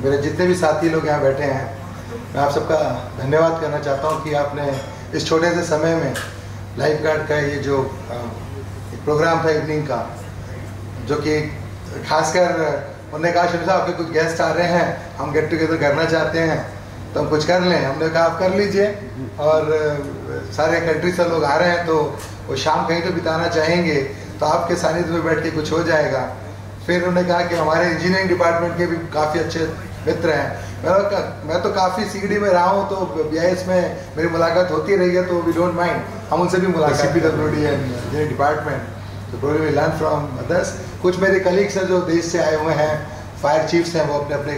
मेरे जितने भी साथी लोग यहाँ बैठे हैं, मैं आप सबका धन्यवाद करना चाहता हूँ कि आपने इस छोटे से समय में लाइफगार्ड का ये जो प्रोग्राम था इवनिंग का, जो कि खासकर उन्होंने कहा शमी साहब आपके कुछ गेस्ट आ रहे हैं, हम गेट टुगेदर करना चाहते हैं तो हम कुछ कर लें। हमने कहा आप कर लीजिए, और सारे कंट्री से लोग आ रहे हैं तो वो शाम कहीं तो बिताना चाहेंगे, तो आपके सानिध्य में बैठ के कुछ हो जाएगा। फिर उन्होंने कहा कि हमारे इंजीनियरिंग डिपार्टमेंट के भी काफ़ी अच्छे मित्र हैं। मैं तो काफ़ी सीडी में रहा हूँ, तो BIS में मेरी मुलाकात होती रही है, तो वी डोंट माइंड, हम उनसे भी मुलाकात CPWD एंड इंजीनियरिंग डिपार्टमेंट, तो probably we learn from others. कुछ मेरे कलीग्स हैं जो देश से आए हुए हैं, फायर चीफ्स हैं वो अपने अपने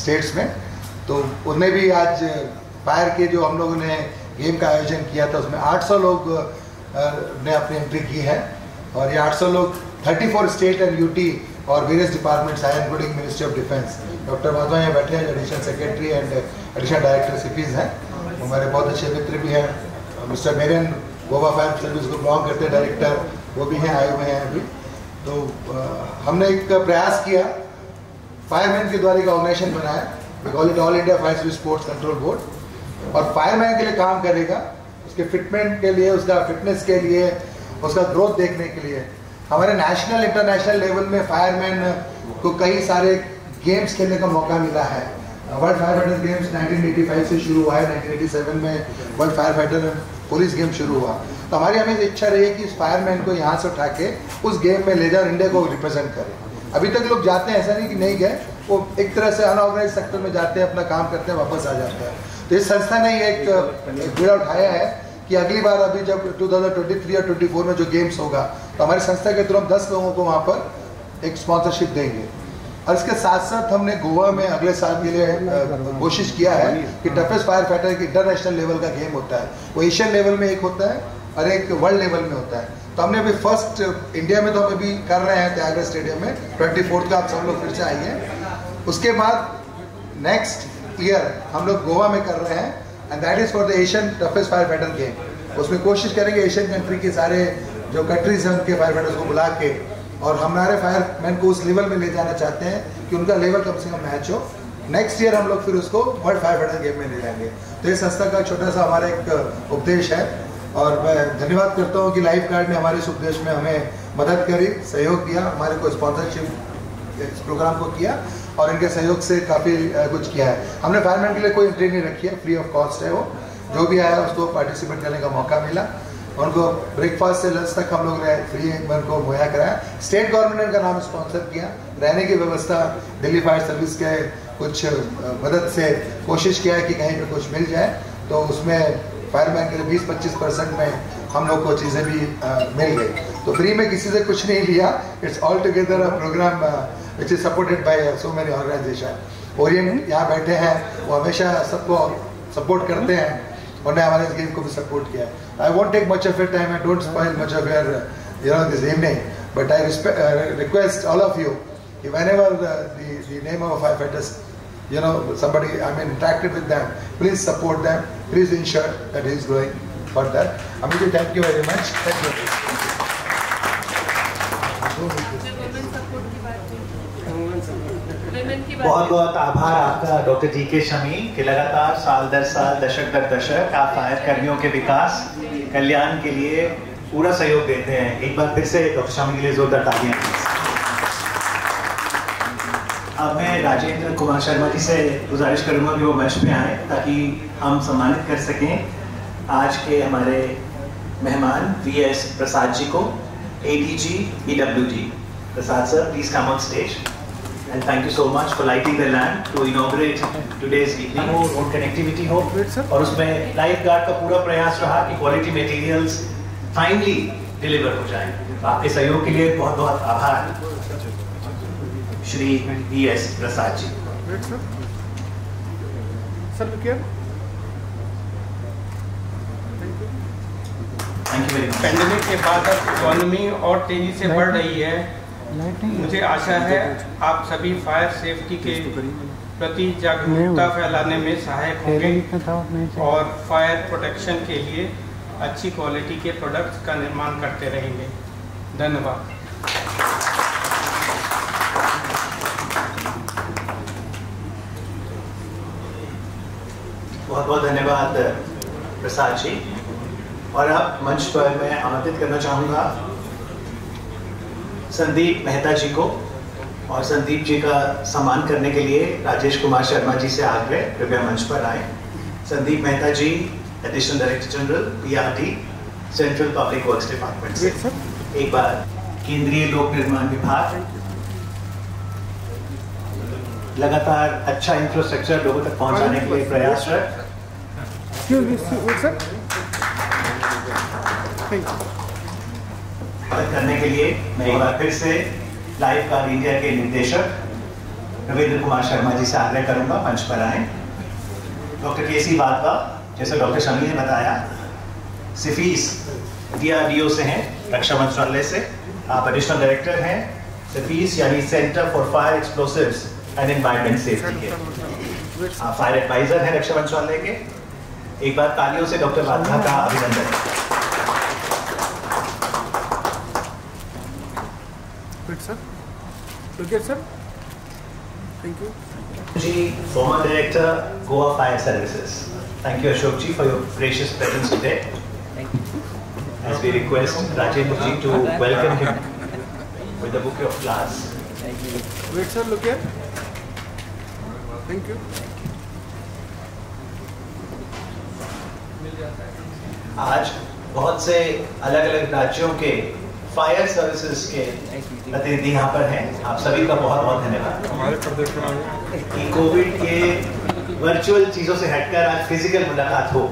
स्टेट्स में, तो उनने भी आज फायर के जो हम लोगों ने गेम का आयोजन किया था उसमें 800 लोग ने अपनी एंट्री की है, और ये 800 लोग 34 स्टेट एंड UT और वेरियस डिपार्टमेंट्स हैं, including ministry of defence. Doctor Madhava यहाँ बैठे हैं, additional secretary and additional director CPs हैं, हमारे बहुत अच्छे मित्र भी हैं। Mister Marian Goa fire service को बिलोंग करते हैं, डायरेक्टर, वो भी हैं, आए हुए हैं अभी। तो हमने एक प्रयास किया, फायरमैन के द्वारा एक ऑर्गेनाइजेशन बनाया, we call it all India fire service sports control board, और फायरमैन के लिए काम करेगा, उसके फिटमेंट के लिए, उसका फिटनेस के लिए, उसका ग्रोथ देखने के लिए। हमारे नेशनल इंटरनेशनल लेवल में फायरमैन को कई सारे गेम्स खेलने का मौका मिला है। वर्ल्ड फायर फाइटर गेम्स 1985 से शुरू हुआ है, 1987 में world fire fighter police game शुरू हुआ। तो हमारी हमेशा इच्छा रही है कि इस फायरमैन को यहाँ से उठा के उस गेम में ले जाए, इंडिया को रिप्रेजेंट करें। अभी तक लोग जाते हैं, ऐसा नहीं कि नहीं गए, वो एक तरह से अनऑर्गेनाइज सेक्टर में जाते हैं, अपना काम करते हैं, वापस आ जाते हैं। तो इस संस्था ने एक बीड़ा उठाया है कि अगली बार अभी जब 2023 और 24 में जो गेम्स होगा, तो हमारी संस्था के थ्रू हम 10 लोगों को वहाँ पर एक स्पॉन्सरशिप देंगे। और इसके साथ साथ हमने गोवा में अगले साल के लिए कोशिश किया है कि टफेस्ट फायर फाइटर की इंटरनेशनल लेवल का गेम होता है, वो एशियन लेवल में एक होता है और एक वर्ल्ड लेवल में होता है। तो हमने अभी फर्स्ट इंडिया में तो हम अभी कर रहे हैं त्यागराज स्टेडियम में 24 का, आप सब लोग फिर से आइए। उसके बाद नेक्स्ट ईयर हम लोग गोवा में कर रहे हैं, and that is for the Asian toughest fire fighter game. उसमें कोशिश करेंगे एशियन कंट्री के सारे जो कंट्रीज हैं उनके फायर फाइटर्स को बुला के, और हमारे फायरमैन को उस लेवल में ले जाना चाहते हैं कि उनका लेवल कम से कम मैच हो। नेक्स्ट ईयर हम लोग फिर उसको वर्ल्ड फायर फाइटर गेम में ले जाएंगे। तो ये संस्था का छोटा सा हमारा एक उपदेश है, और मैं धन्यवाद करता हूँ कि लाइफ गार्ड ने हमारे इस उपदेश में हमें मदद करी, सहयोग दिया, हमारे को स्पॉन्सरशिप इस प्रोग्राम को किया, और इनके सहयोग से काफ़ी कुछ किया है। हमने फायरमैन के लिए कोई एंट्री नहीं रखी है, फ्री ऑफ कॉस्ट है, वो जो भी आया उसको पार्टिसिपेट करने का मौका मिला। उनको ब्रेकफास्ट से लंच तक हम लोग फ्री उनको मुहैया कराया। स्टेट गवर्नमेंट ने उनका नाम स्पॉन्सर किया, रहने की व्यवस्था दिल्ली फायर सर्विस के कुछ मदद से कोशिश किया है कि कहीं पे कुछ मिल जाए, तो उसमें फायरमैन के लिए 20-25% में हम लोग को चीज़ें भी मिल गई। तो फ्री में किसी से कुछ नहीं लिया, it's all together a programme which is supported by so many organisation. Orient यहाँ बैठे हैं, वो हमेशा सबको सपोर्ट करते हैं, उन्होंने हमारे इस गेम को भी सपोर्ट किया है। I won't take much of your time, I don't spoil much of your this evening, but I request all of you कि whenever the name of firefighters, somebody, I mean, interacted with them, please support them, please ensure that he is growing for that. Amity, thank you very much. Thank you. बहुत बहुत आभार आपका doctor DK Shami कि लगातार साल दर साल, दशक दर दशक आप फायर कर्मियों के विकास कल्याण के लिए पूरा सहयोग देते हैं। एक बार फिर से डॉक्टर शमी के लिए जोरदार तालियां। अब मैं राजेंद्र कुमार शर्मा जी से गुजारिश करूंगा कि वो मंच पे आए ताकि हम सम्मानित कर सकें आज के हमारे मेहमान VS प्रसाद जी को, ADG EWG। Prasad sir, please come on stage. And thank you so much for lighting the lamp to inaugurate today's evening. Road connectivity हो, और उसमें लाइफ गार्ड का पूरा प्रयास रहा कि क्वालिटी मटेरियल्स फाइनली डिलीवर हो जाएं। आपके सहयोग के लिए बहुत बहुत आभार Shri VS Prasad ji. Thank you very much. Pandemic के बाद अब इकोनॉमी और तेजी से बढ़ रही है। मुझे आशा है आप सभी फायर सेफ्टी के प्रति जागरूकता फैलाने में सहायक होंगे और फायर प्रोटेक्शन के लिए अच्छी क्वालिटी के प्रोडक्ट्स का निर्माण करते रहेंगे। धन्यवाद। बहुत बहुत धन्यवाद प्रसाद जी। और अब मंच पर मैं आमंत्रित करना चाहूँगा संदीप मेहता जी को, और संदीप जी का सम्मान करने के लिए राजेश कुमार शर्मा जी से आग्रह, कृपया मंच पर आए। Sandeep Mehta ji additional director general PRD central public works department से। एक बार केंद्रीय लोक निर्माण विभाग लगातार अच्छा इंफ्रास्ट्रक्चर लोगों तक पहुंचाने के लिए प्रयासरत। करने के लिए मैं एक बार फिर से लाइफ गार्ड इंडिया के निदेशक रविंद्र कुमार शर्मा जी से आग्रह करूंगा मंच पर आए। डॉक्टर KC बादवा, जैसे डॉक्टर शमी ने बताया, सिफीस DRDO से हैं, रक्षा मंत्रालय से। आप एडिशनल डायरेक्टर हैं सिफीस यानी centre for fire explosives and environment safety के। आप फायर एडवाइजर हैं रक्षा मंत्रालय के। एक बार तालियों से डॉक्टर बादवा का अभिनंदन। sir. Look here, sir. Thank you. Ji, former director, Goa Fire Services. Thank you, Ashok ji, for your gracious presence today. Thank you. As we request Rajendra ji to welcome him with the bouquet of flowers. Thank you. Wait, sir. Look here. Thank you. आज बहुत से अलग अलग राज्यों के fire services के प्रतिनिधि यहाँ पर हैं। आप सभी का बहुत बहुत धन्यवाद। हमारे प्रदेश में कि कोविड के वर्चुअल चीजों से हटकर आज फिजिकल मुलाकात हो।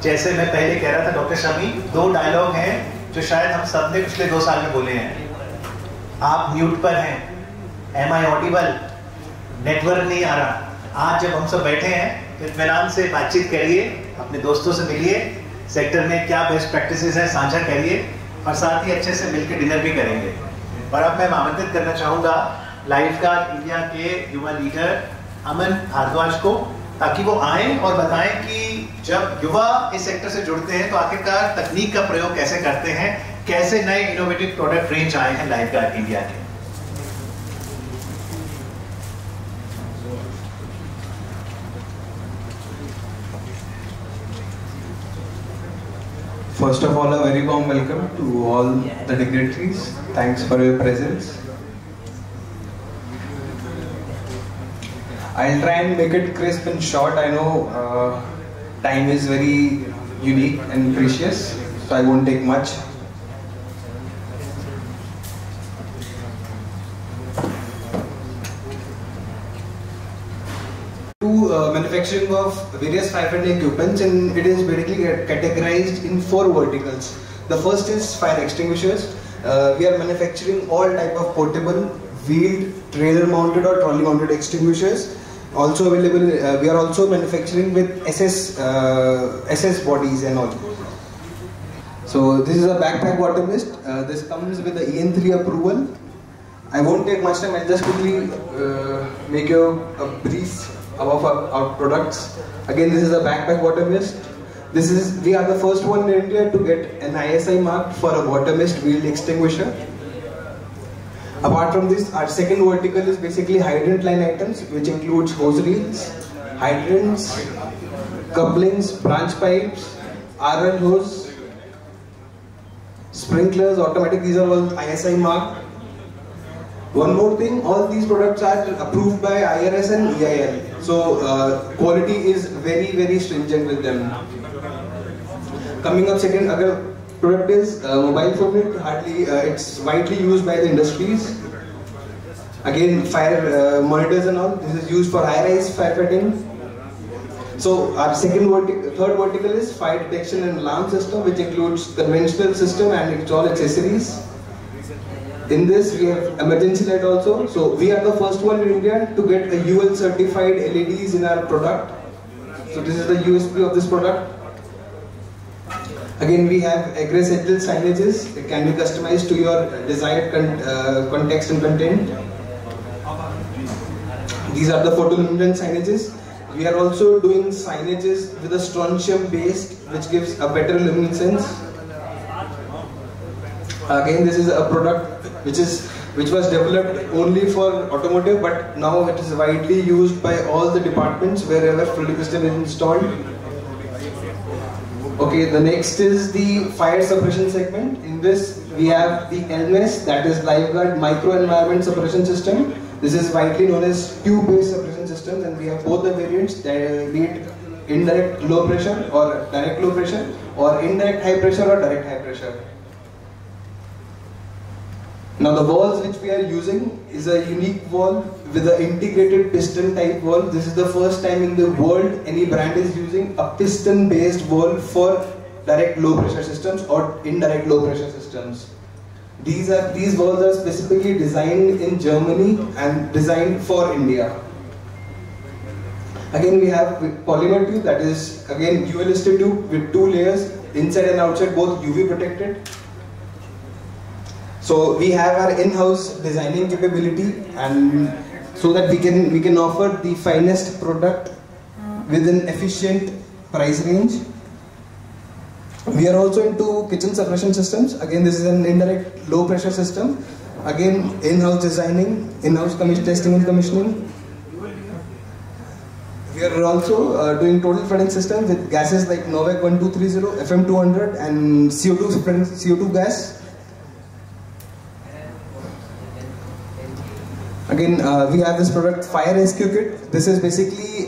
जैसे मैं पहले कह रहा था डॉक्टर शमी, 2 डायलॉग हैं जो शायद हम सब ने पिछले 2 साल में बोले हैं। आप म्यूट पर हैं, एम आई ऑडिबल, नेटवर्क नहीं आ रहा। आज जब हम सब बैठे हैं तो इत्मीनान से बातचीत करिए, अपने दोस्तों से मिलिए, सेक्टर में क्या बेस्ट प्रैक्टिसेस हैं साझा करिए और साथ ही अच्छे से मिलकर डिनर भी करेंगे। और अब मैं आमंत्रित करना चाहूँगा लाइफगार्ड इंडिया के युवा लीडर अमन भारद्वाज को, ताकि वो आए और बताएं कि जब युवा इस सेक्टर से जुड़ते हैं तो आखिरकार तकनीक का प्रयोग कैसे करते हैं, कैसे नए इनोवेटिव प्रोडक्ट रेंज आए हैं लाइफगार्ड इंडिया के। First of all, a very warm welcome to all the dignitaries. Thanks for your presence. I'll try and make it crisp and short. I know time is very unique and precious, so I won't take much. Manufacturing of various firefighting equipments, and it is basically categorized in 4 verticals. The first is fire extinguishers. We are manufacturing all type of portable, wheeled, trailer mounted or trolley mounted extinguishers. Also available, we are also manufacturing with SS bodies and all. So this is a backpack water mist. This comes with the EN3 approval. I won't take much time. I'll just quickly make you a brief of our products. Again, this is a backpack water mist. We are the first one in India to get an ISI mark for a water mist wheeled extinguisher. Apart from this, our second vertical is basically hydrant line items, which includes hose reels, hydrants, couplings, branch pipes, RL hose, sprinklers, automatic. These are all ISI marked. One more thing, all these products are approved by IRS and EIL. So quality is very, very stringent with them. Coming up second, other product is mobile phone. It's widely used by the industries. Again, fire monitors and all. This is used for high-rise firefighting. So our third vertical is fire detection and alarm system, which includes conventional system and it's all accessories. In this, we have emergency light also. So we are the first one in India to get a UL certified LEDs in our product. So this is the USP of this product. Again, we have egress edge signages. It can be customized to your desired context and content. These are the photoluminescent signages. We are also doing signages with a strontium paste, which gives a better luminescence. Again, this is a product which was developed only for automotive, but now it is widely used by all the departments wherever flow system is installed. Okay, the next is the fire suppression segment. In this, we have the LMS, that is LifeGuard Micro Environment Suppression System. This is widely known as tube-based suppression systems, and we have both the variants, be it indirect low pressure or direct low pressure, or indirect high pressure or direct high pressure. Now the valves which we are using is a unique valve with an integrated piston type valve. This is the first time in the world any brand is using a piston based valve for direct low pressure systems or indirect low pressure systems. These valves are specifically designed in Germany and designed for India. Again, we have polymer tube, that is again UL-listed tube with 2 layers, inside and outside, both UV protected. So we have our in-house designing capability, and so that we can offer the finest product with an efficient price range. We are also into kitchen suppression systems. Again, this is an indirect low pressure system Again, in-house designing, in-house testing and commissioning. We are also doing total flooding system with gases like Novec 1230, FM200 and CO2 gas. Again, we have this product Fire Rescue Kit. This is basically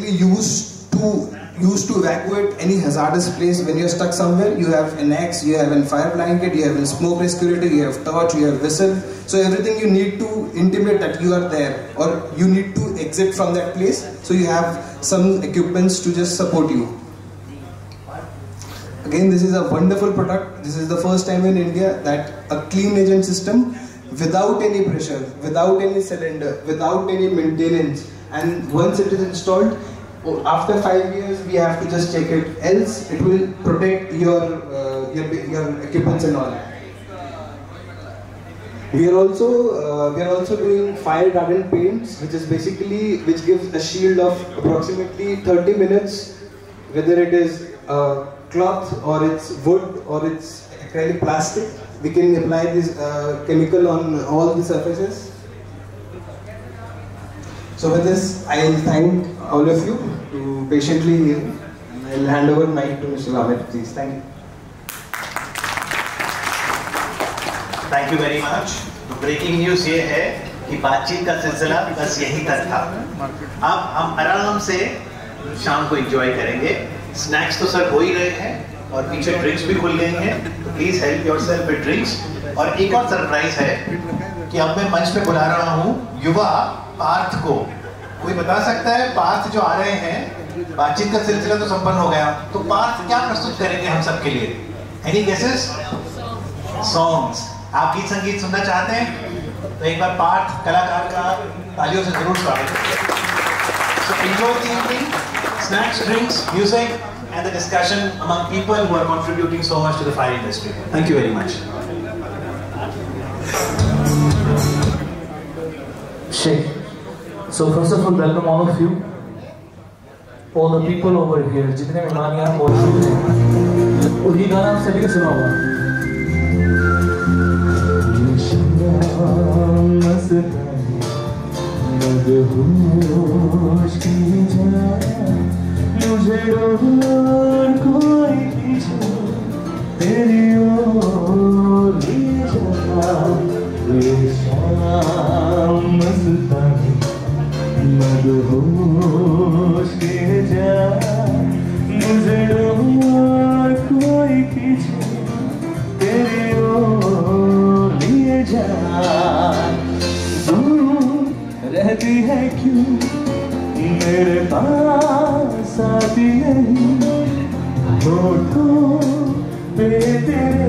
used to evacuate any hazardous place. When you're stuck somewhere, you have an axe, you have a fire blanket, you have a smoke respirator, you have torch, you have whistle. So everything you need to intimate that you are there, or you need to exit from that place. So you have some equipments to just support you. Again, this is a wonderful product. This is the first time in India that a clean agent system without any pressure, without any cylinder, without any maintenance, and once it is installed, after 5 years we have to just check it, else it will protect your equipments and all. We are also doing fire retardant paints, which gives a shield of approximately 30 minutes, whether it is cloth or it's wood or it's acrylic plastic. We can apply this chemical on all the surfaces. So with this, I will thank all of you to patiently hear, and I will hand over the mic to Mr. Amit, please. Thank you. Thank you very much. तो breaking news ये है कि बातचीत का सिलसिला बस यही तक था। अब हम आराम से शाम को एंजॉय करेंगे। स्नैक्स तो सर हो ही रहे हैं और पीछे ड्रिंक्स भी खुल गई हैं, तो please help yourself with drinks. और एक और सरप्राइज है कि अब मैं मंच पे बुला रहा हूँ युवा पार्थ को। कोई बता सकता है पार्थ जो आ रहे हैं, बातचीत का सिलसिला तो संपन्न हो गया, तो पार्थ क्या प्रस्तुत करेंगे हम सबके लिए? Any guesses? सॉन्ग्स। आप गीत संगीत सुनना चाहते हैं तो एक बार पार्थ कलाकार का तालियों से जरूर स्वागत करें। So enjoy the evening, snacks, drinks, music, and the discussion among people who are contributing so much to the fire industry. Thank you very much. Sheikh. So first of all, welcome all of you, all the people over here. जितने मेहमान यहाँ मौजूद हैं, और ये गाना आप सभी को सुना होगा। मुझे डोर कोई पीछे तेरी ओर ले जा, ये शाम मस्तानी मदहोश के जा, मुझे डोर कोई पीछे तेरी ओर ले जा। दूर रहती है क्यों मेरे पास आती नहीं, होठों पे तेरे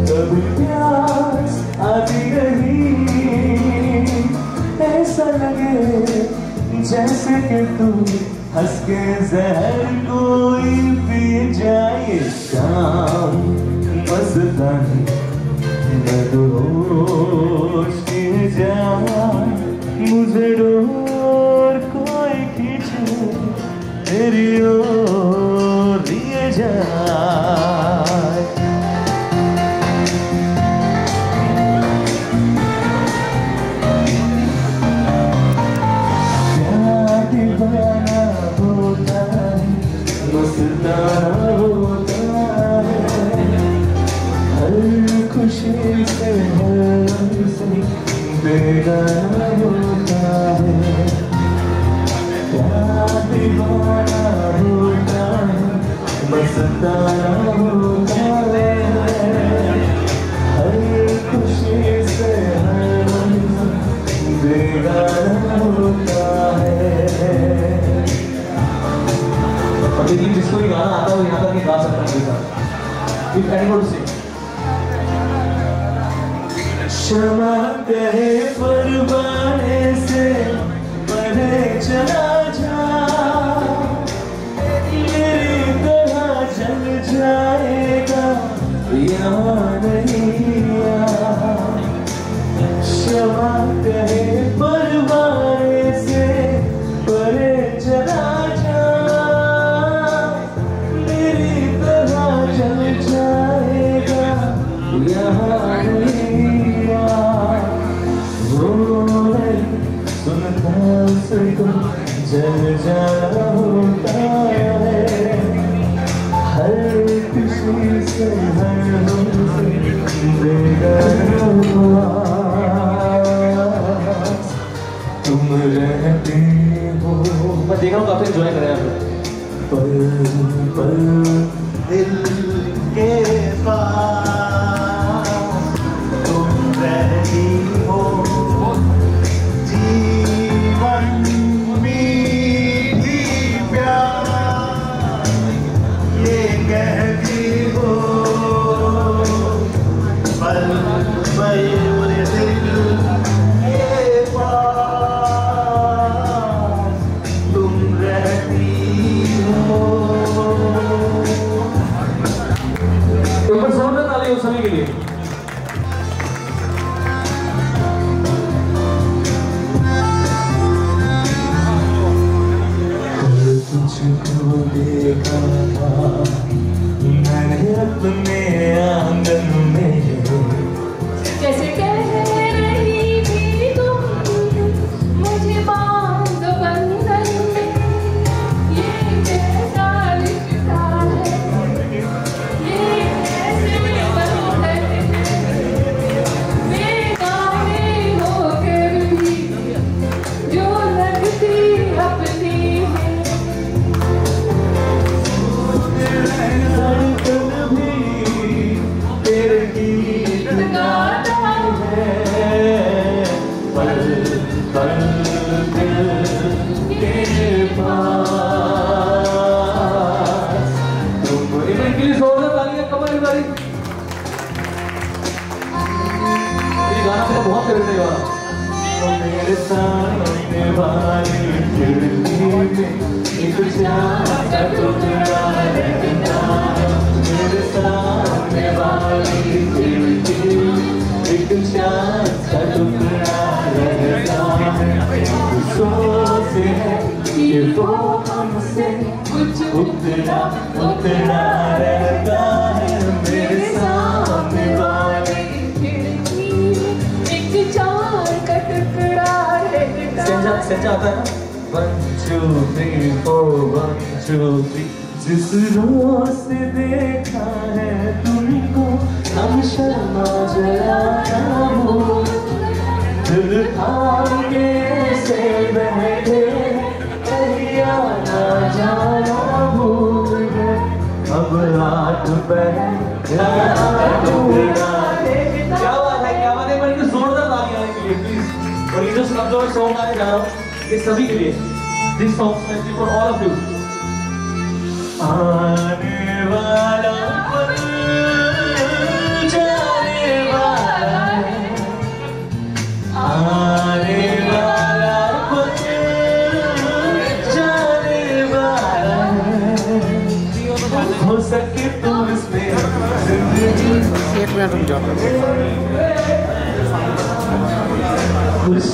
कभी प्यास आती नहीं। ऐसा लगे जैसे कि तू हंस के जहर कोई पी जाए। शाम मस्तानी मदहोश की जा, मुझे डोर कोई खींचे तेरी ओर लिए जाए। प्यार दीवाना होता है, मस्ताना होता है, हर खुशी से हर बेगाना होता है। प्यार दीवाना होता है, मस्ताना होता है, हर खुशी से हर बेगाना होता है। और लेकिन जिसको ये गाना आता है वो यहाँ तक नहीं गा सकता। If anyone sing, क्षमा करे परवाने से परे चला जा, मेरी तरह जल जाएगा यहाँ नहीं आ। क्षमा करे परवाने से परे चला जा, मेरी तरह जल जाएगा यहाँ नहीं। जिसको जल जाना होता है, हर किसी से हर हमसे बेदर्द हुआ तुम रहते हो। मैं देख रहा हूँ काफी एंजॉय कर रहे हैं पल पल दिल के पास तुम रहती हो, जीवन मीठी प्यार ये कहती हो, पल पल दिल के पास तुम रहती हो। ऊपर जोरदार ताली उस समय के लिए। तुझको देखा था मैंने अपने आंगन में, कैसे कह रही थी तुम मुझे बांध बंधन में, ये कैसा रिश्ता है, ये कैसे बंधन है, बेगाने होकर भी जो लगती अपनी है, धड़कन भी तेरे गीत गाता है, पल पल दिल के पास तुम। इनके लिए जोरदार तालियां कमर वाली। ये गाना मुझे बहुत फेवरेट है गाना। तो मेरे सामने वाली खिड़की में एक चाँद का टुकड़ा रहता, मेरे सामने वाली खिड़की में एक चाँद का टुकड़ा रहता है, सोच है कि वो हमसे कुछ उतरा उतरा रहता है, मेरे सामने वाली खिड़की में एक चाँद का टुकड़ा रहता। सेंजा आता है ना 1 2 3 4 1 2 3। जिस रोज से देखा है तुमको हम शर्मा जलाना भूल, दिल थामे से बैठे कहिया ना जाना भूल गए, अब रात पहन क्या बात है, क्या बात है। मैं जोरदार तालियां आने के लिए प्लीज। और ये जो शब्द सॉन्ग आने जा रहा हूँ ये सभी के लिए, this song specially for all of you. आने वाला पल जाने वाला है, आने वाला पल जाने वाला है, हो सके तो इसमें जिंदगी 1 मिनट रुक जाओ। खुश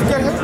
क्या है?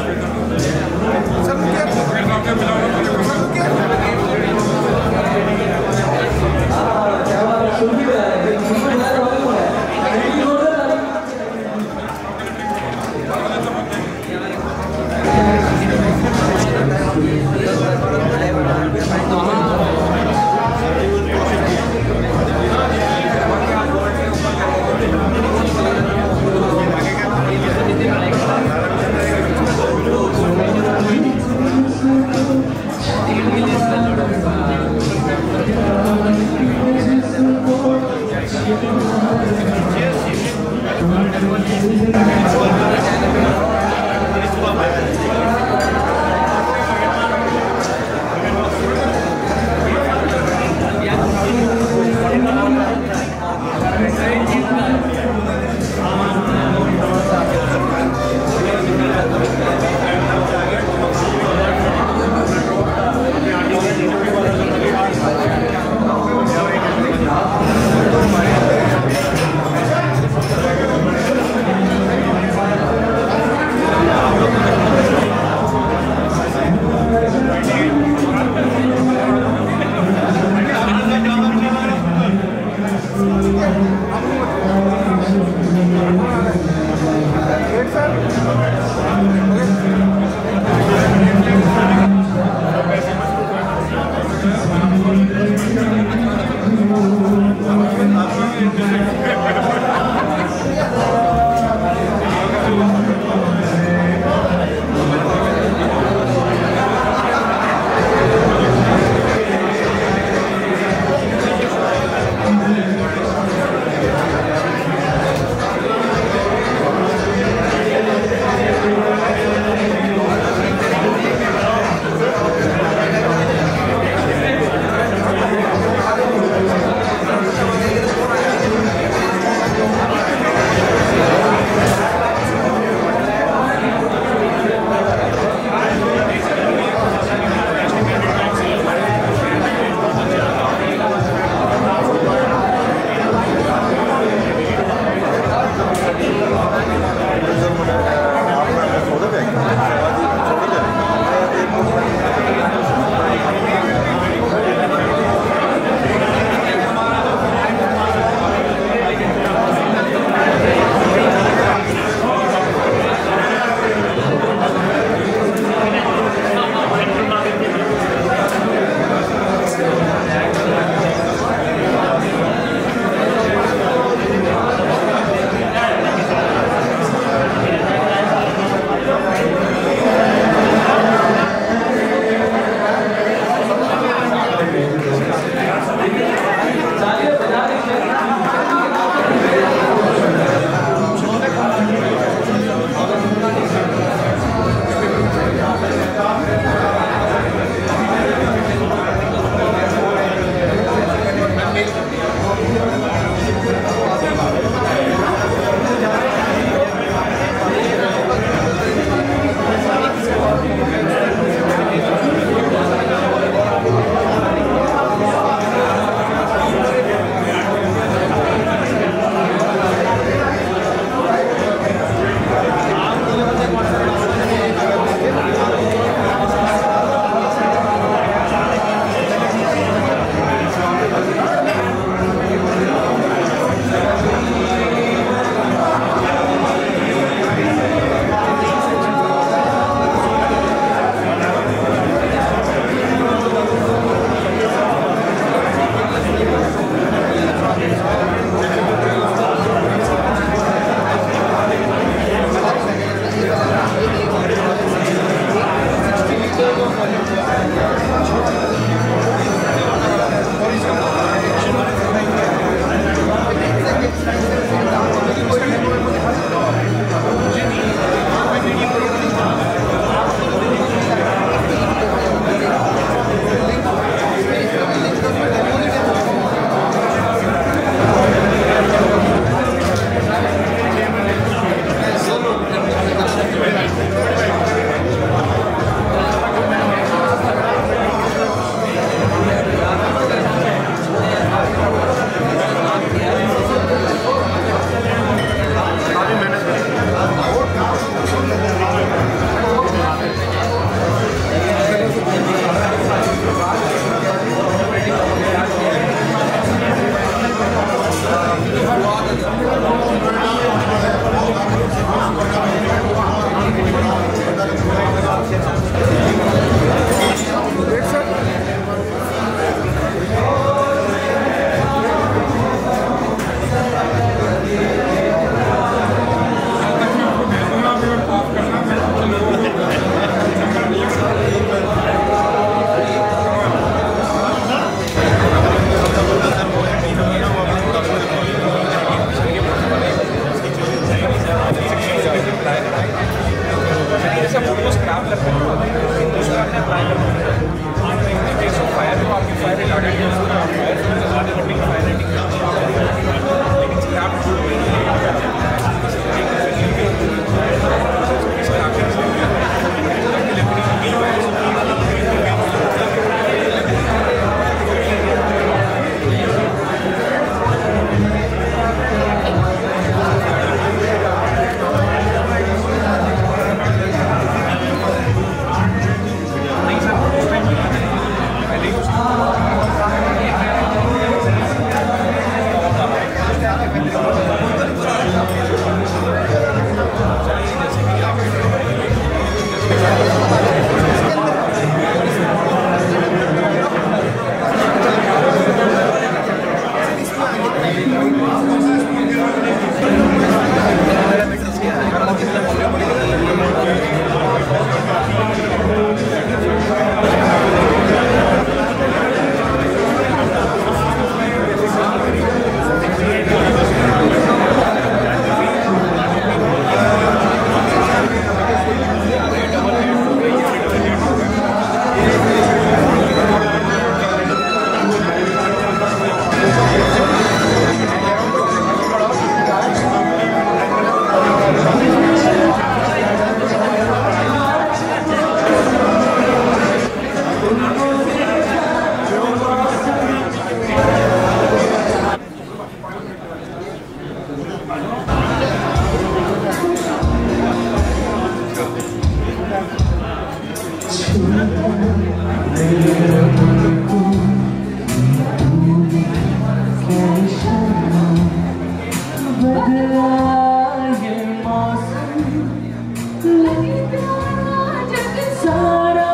सारा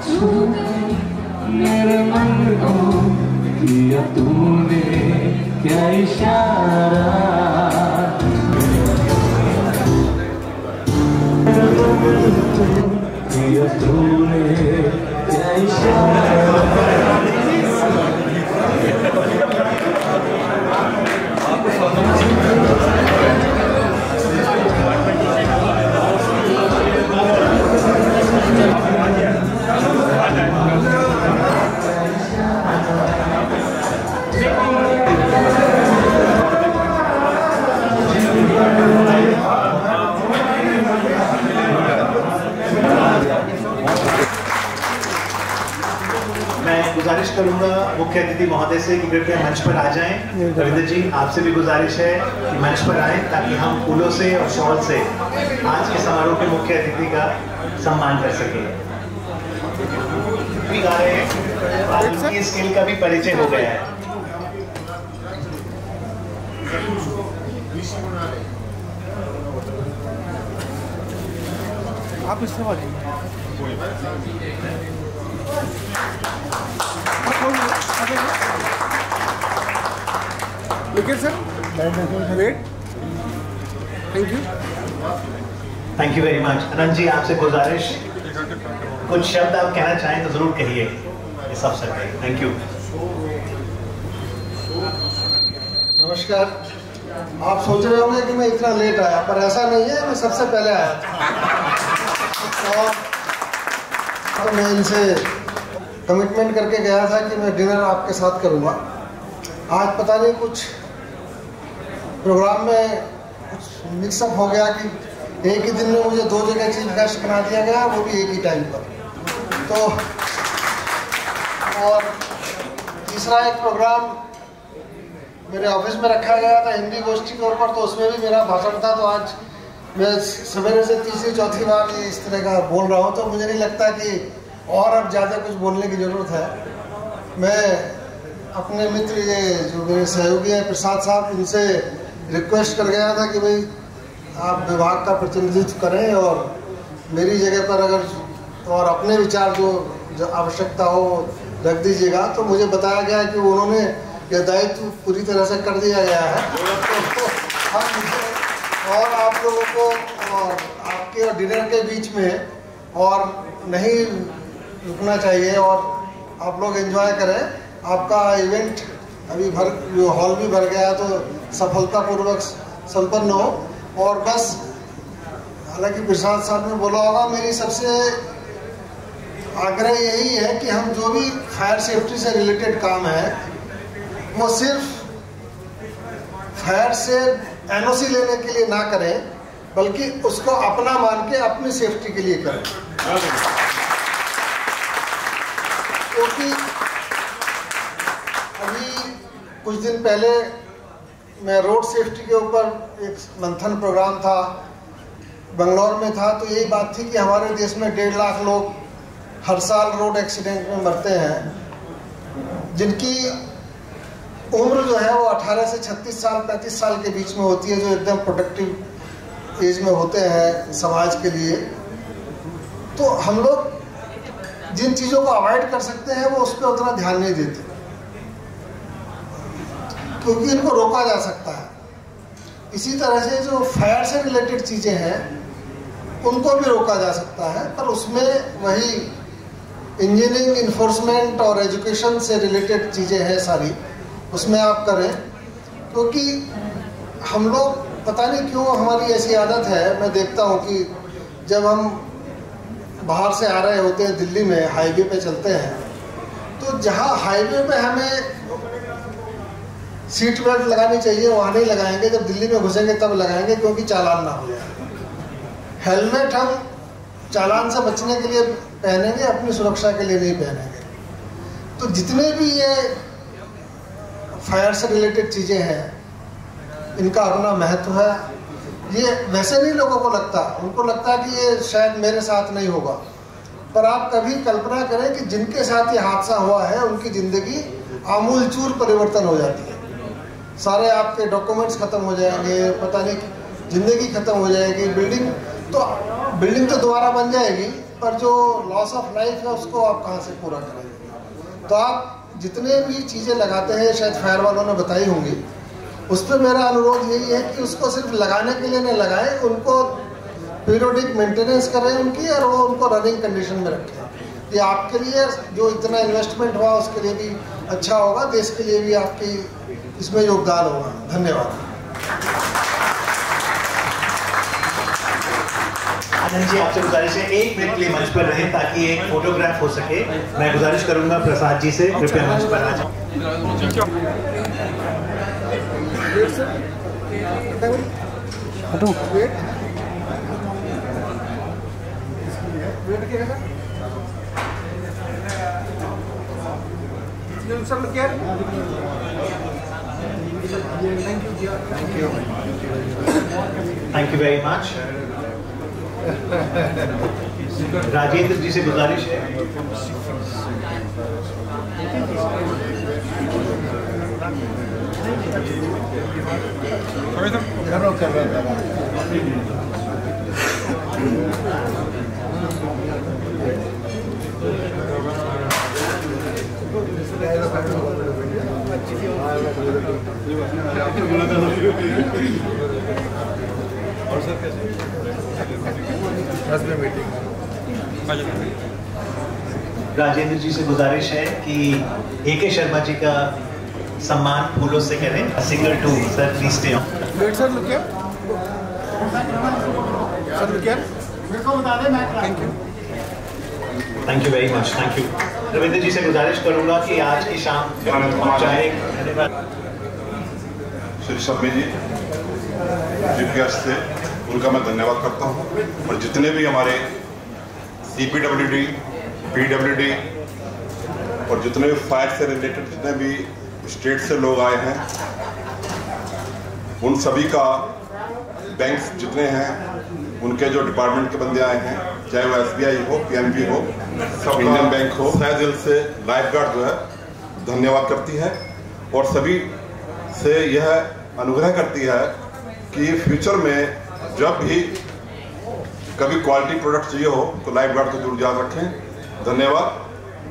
छू मेरे मन को किया तूने क्या इशारा किया तूने क्या इशारा गुजारिश करूंगा मुख्य अतिथि महोदय से कि कृपया मंच पर आ जाएं। रविंद्र जी, आपसे भी गुजारिश है कि मंच पर आएं ताकि हम फूलों से और शॉल से आज के समारोह के मुख्य अतिथि का सम्मान कर सकें। भी गा रहे हैं और उनकी स्किल का भी परिचय हो गया है। आप इससे बात लेकिन sir wait thank you very much. Anant ji, आपसे गुजारिश, कुछ शब्द आप कहना चाहें तो जरूर कहिए इस अवसर पे। Thank you. नमस्कार। आप सोच रहे होंगे कि मैं इतना लेट आया, पर ऐसा नहीं है, मैं सबसे पहले आया था और मैं इनसे कमिटमेंट करके गया था कि मैं डिनर आपके साथ करूंगा। आज पता नहीं कुछ प्रोग्राम में कुछ मिक्सअप हो गया कि एक ही दिन में मुझे 2 जगह चीफ गेस्ट बना दिया गया, वो भी एक ही टाइम पर। तो और तीसरा एक प्रोग्राम मेरे ऑफिस में रखा गया था हिंदी गोष्ठी के ऊपर, तो उसमें भी मेरा भाषण था। तो आज मैं सवेरे से तीसरी चौथी बार इस तरह का बोल रहा हूँ, तो मुझे नहीं लगता कि और अब ज़्यादा कुछ बोलने की ज़रूरत है। मैं अपने मित्र ये जो मेरे सहयोगी हैं प्रसाद साहब, इनसे रिक्वेस्ट कर गया था कि भाई आप विभाग का प्रतिनिधित्व करें और मेरी जगह पर अगर और अपने विचार जो आवश्यकता हो रख दीजिएगा। तो मुझे बताया गया कि उन्होंने यह दायित्व पूरी तरह से कर दिया गया है। तो हम मुझे और आप लोगों को और आपके और डिनर के बीच में और नहीं रुकना चाहिए और आप लोग एंजॉय करें। आपका इवेंट अभी जो हॉल भी भर गया है, तो सफलतापूर्वक संपन्न हो। और बस, हालांकि प्रसाद साहब ने बोला होगा, मेरी सबसे आग्रह यही है कि हम जो भी फायर सेफ्टी से रिलेटेड काम है वो सिर्फ फायर से एनओसी लेने के लिए ना करें, बल्कि उसको अपना मान के अपनी सेफ्टी के लिए करें। क्योंकि अभी कुछ दिन पहले मैं रोड सेफ्टी के ऊपर एक मंथन प्रोग्राम था, बंगलौर में था। तो यही बात थी कि हमारे देश में 1.5 लाख लोग हर साल रोड एक्सीडेंट में मरते हैं, जिनकी उम्र जो है वो 18 से 36 साल 35 साल के बीच में होती है, जो एकदम प्रोडक्टिव एज में होते हैं समाज के लिए। तो हम लोग जिन चीज़ों को अवॉइड कर सकते हैं वो उस पर उतना ध्यान नहीं देते, क्योंकि इनको रोका जा सकता है। इसी तरह से जो फायर से रिलेटेड चीज़ें हैं उनको भी रोका जा सकता है, पर उसमें वही इंजीनियरिंग, इन्फोर्समेंट और एजुकेशन से रिलेटेड चीज़ें हैं सारी, उसमें आप करें। क्योंकि हम लोग पता नहीं क्यों हमारी ऐसी आदत है, मैं देखता हूँ कि जब हम बाहर से आ रहे होते हैं दिल्ली में, हाईवे पे चलते हैं, तो जहाँ हाईवे पे हमें सीट बेल्ट लगानी चाहिए वहाँ नहीं लगाएंगे, जब दिल्ली में घुसेंगे तब लगाएंगे, क्योंकि चालान ना हो जाए। हेलमेट हम चालान से बचने के लिए पहनेंगे, अपनी सुरक्षा के लिए नहीं पहनेंगे। तो जितने भी ये फायर से रिलेटेड चीज़ें हैं, इनका अपना महत्व है। ये वैसे नहीं लोगों को लगता, उनको लगता है कि ये शायद मेरे साथ नहीं होगा, पर आप कभी कल्पना करें कि जिनके साथ ये हादसा हुआ है उनकी ज़िंदगी आमूल चूर परिवर्तन हो जाती है। सारे आपके डॉक्यूमेंट्स खत्म हो जाएंगे, पता नहीं ज़िंदगी खत्म हो जाएगी। बिल्डिंग तो दोबारा बन जाएगी, पर जो लॉस ऑफ लाइफ है उसको आप कहाँ से पूरा करेंगे। तो आप जितने भी चीज़ें लगाते हैं, शायद फायर वालों ने बताई होंगी, उस पर मेरा अनुरोध यही है कि उसको सिर्फ लगाने के लिए न लगाएं, उनको पीरियोडिक मेंटेनेंस करें उनकी, और वो उनको रनिंग कंडीशन में रखें। ये आपके लिए जो इतना इन्वेस्टमेंट हुआ उसके लिए भी अच्छा होगा, देश के लिए भी आपकी इसमें योगदान होगा। धन्यवाद। आनंद जी, आपसे गुजारिश है 1 मिनट के लिए मंच पर रहें ताकि एक फोटोग्राफ हो सके। मैं गुजारिश करूंगा प्रसाद जी से, कृपया मंच पर आ जाएं। Thank you very much. Rajendra ji से गुजारिश है। और सर कैसे? राजेंद्र जी से गुजारिश है कि AK शर्मा जी का सम्मान फूलों से करें। Single 2 sir please stay on. Wait sir, look here sir, look here, मेरे को बता दे। मैं thank you very much, thank you. Ravindra ji से गुजारिश करूंगा कि आज की शाम चाहे श्री शम्मी जी चीफ गेस्ट थे, उनका मैं धन्यवाद करता हूँ। और जितने भी हमारे CPWD, PWD और जितने भी फायर से रिलेटेड जितने भी स्टेट से लोग आए हैं, उन सभी का, बैंक्स जितने हैं उनके जो डिपार्टमेंट के बंदे आए हैं, चाहे वो SBI हो, PNB हो, सब इंडियन बैंक हो, तहे दिल से लाइफ गार्ड जो है धन्यवाद करती है। और सभी से यह अनुग्रह करती है कि फ्यूचर में जब भी कभी क्वालिटी प्रोडक्ट चाहिए हो तो लाइफ गार्ड को जरूर याद रखें। धन्यवाद,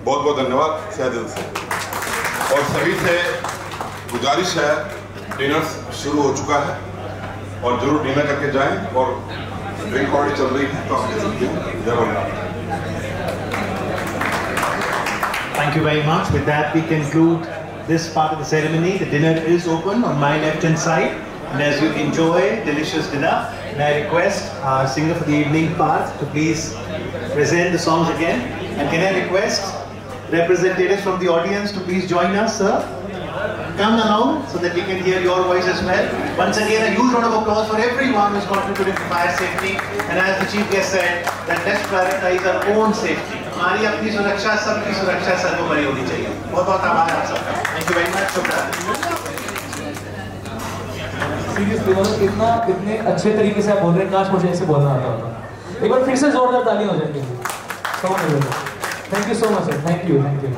बहुत बहुत धन्यवाद तहे दिल से। और सभी से गुजारिश है, डिनर शुरू हो चुका है और जरूर डिनर करके जाएं। और ड्रिंक ऑलरेडी चल रही है तो आप ले सकते हैं। जय Bholenath. Thank you very much. With that, we conclude this part of the ceremony. The dinner is open on my left-hand side, and as you enjoy delicious dinner, may I request our singer for the evening, Parth, to please present the songs again. And can I request representatives from the audience to please join us, sir? Come along so that we can hear your voice as well. Once again, a huge round of applause for everyone who's contributed to fire safety. And as the chief guest said, that let's prioritize our own safety. हमारी अपनी सुरक्षा, सबकी सुरक्षा सर्वोपरि होनी चाहिए। बहुत बहुत आभार आप सबका। Thank you very much. शुक्रिया। सीरियसली मतलब कितने अच्छे तरीके से आप बोल रहे हैं, काश मुझे ऐसे बोलना आता होता। एक बार फिर से जोरदार तालियां हो जाएंगी। Thank you so much sir, thank you, thank you.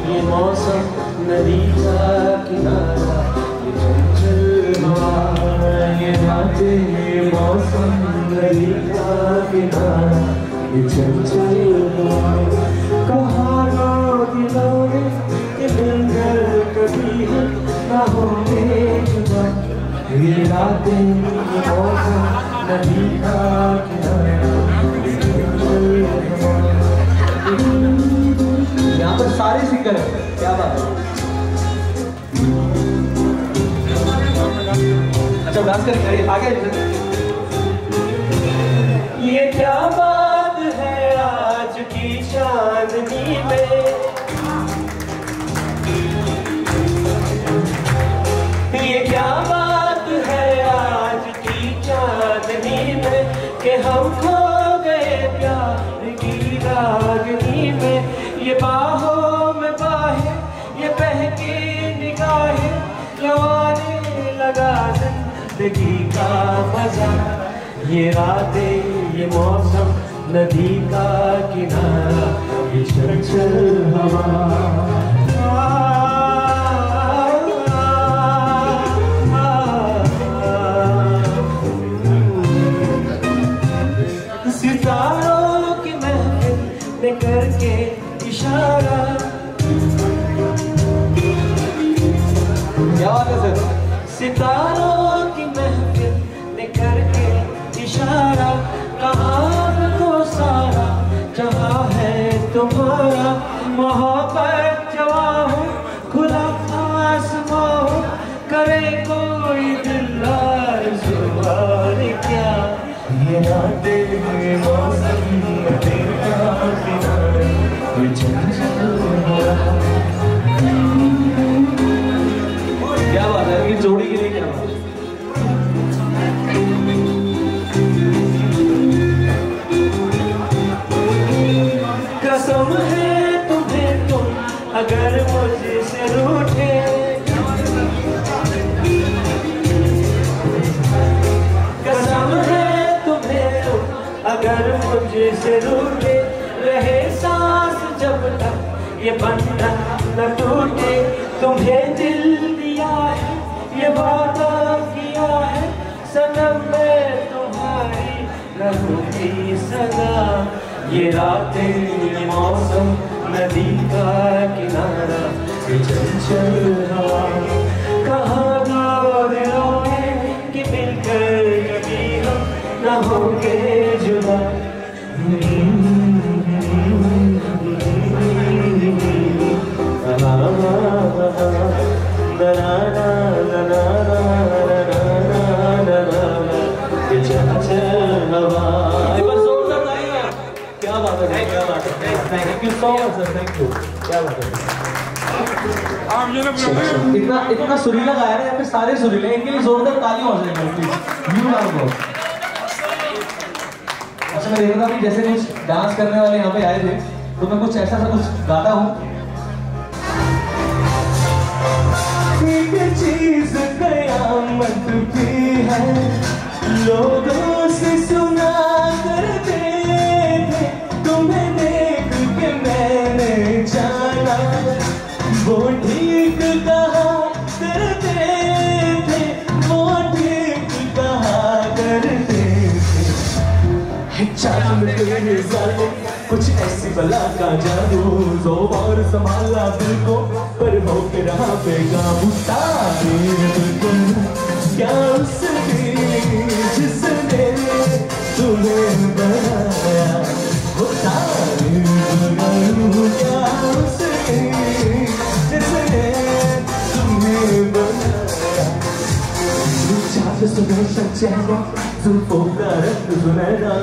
ये मौसम, नदी का किनारा, ये चंचल हवा, ये बातें, ये मौसम, नदी का किनारा, ये चंचल हवा, कहां दिलों में ये मिलकर कभी ना होंगे जुदा, ये रातें, ये मौसम, नदी का किनारा, ये चंचल हवा। यहाँ पर सारे सिंगर हैं, क्या बात है। अच्छा डांस करेंगे आगे। ये क्या बात है आज की चांदनी में, ये क्या बात है आज की चांदनी में, कि हम खो गए प्यार की रागनी में। ये बाहों में बाहें, ये बहकी निगाहें लवाने लगा जिंदगी का मजा। ये रातें ये मौसम नदी का किनारा ये चंचल हवा। सितारों की महफिल में करके इशारा। क्या बात है सर? सितारों की महफिल में करके इशारा। कहाँ तो सारा जहाँ है तुम्हारा। मोहब्बत जवां हो खुला आसमां हो करे कोई दिल आरज़ू क्या। ये रातें ये मौसम नदी का किनारा ये चंचल हवा। क्या बात है ये जोड़ी के लिए, क्या बात है। कसम है तुम्हें तुम अगर मुझसे रूठे। कसम है तुम्हें तुम अगर मुझसे रूठे। रहे सांस जब तक ये बंधन न टूटे। तुम्हें दिल दिया है ये वादा किया है सनम मैं तुम्हारी रहूंगी सदा। ये रातें ये मौसम नदी का किनारा ये चंचल हवा। कहाँ दो दिलों में कि मिलकर कभी हम न होंगे जुदा। क्या बात है, क्या बात है। Thank you so much sir, thank you. क्या बात है। इतना सुरीला गाया है, यहाँ पे सारे सुरीले, इनके लिए जोरदार ताली हो जाएगी प्लीज। You now go. अच्छा मैं देख रहा था कि जैसे कुछ डांस करने वाले यहाँ पे आए थे तो मैं कुछ ऐसा सा कुछ गाता हूँ। एक चीज कयामत की है लोगों से सुना करते थे। तुम्हें देख के मैंने जाना वो ठीक कहा करते थे। वो ठीक कहा करते थे। चांद तेरे जाने कुछ ऐसी बला का जादू जो बार संभाला दिल को पर हो के रहा बेकाबू। क्या उसने जिसने तुम्हें बनाया वो क्या उसने जिसने तुम्हें बनाया। चाँद सुबह सच्चे हो जुल्फों का रंग सुनहरा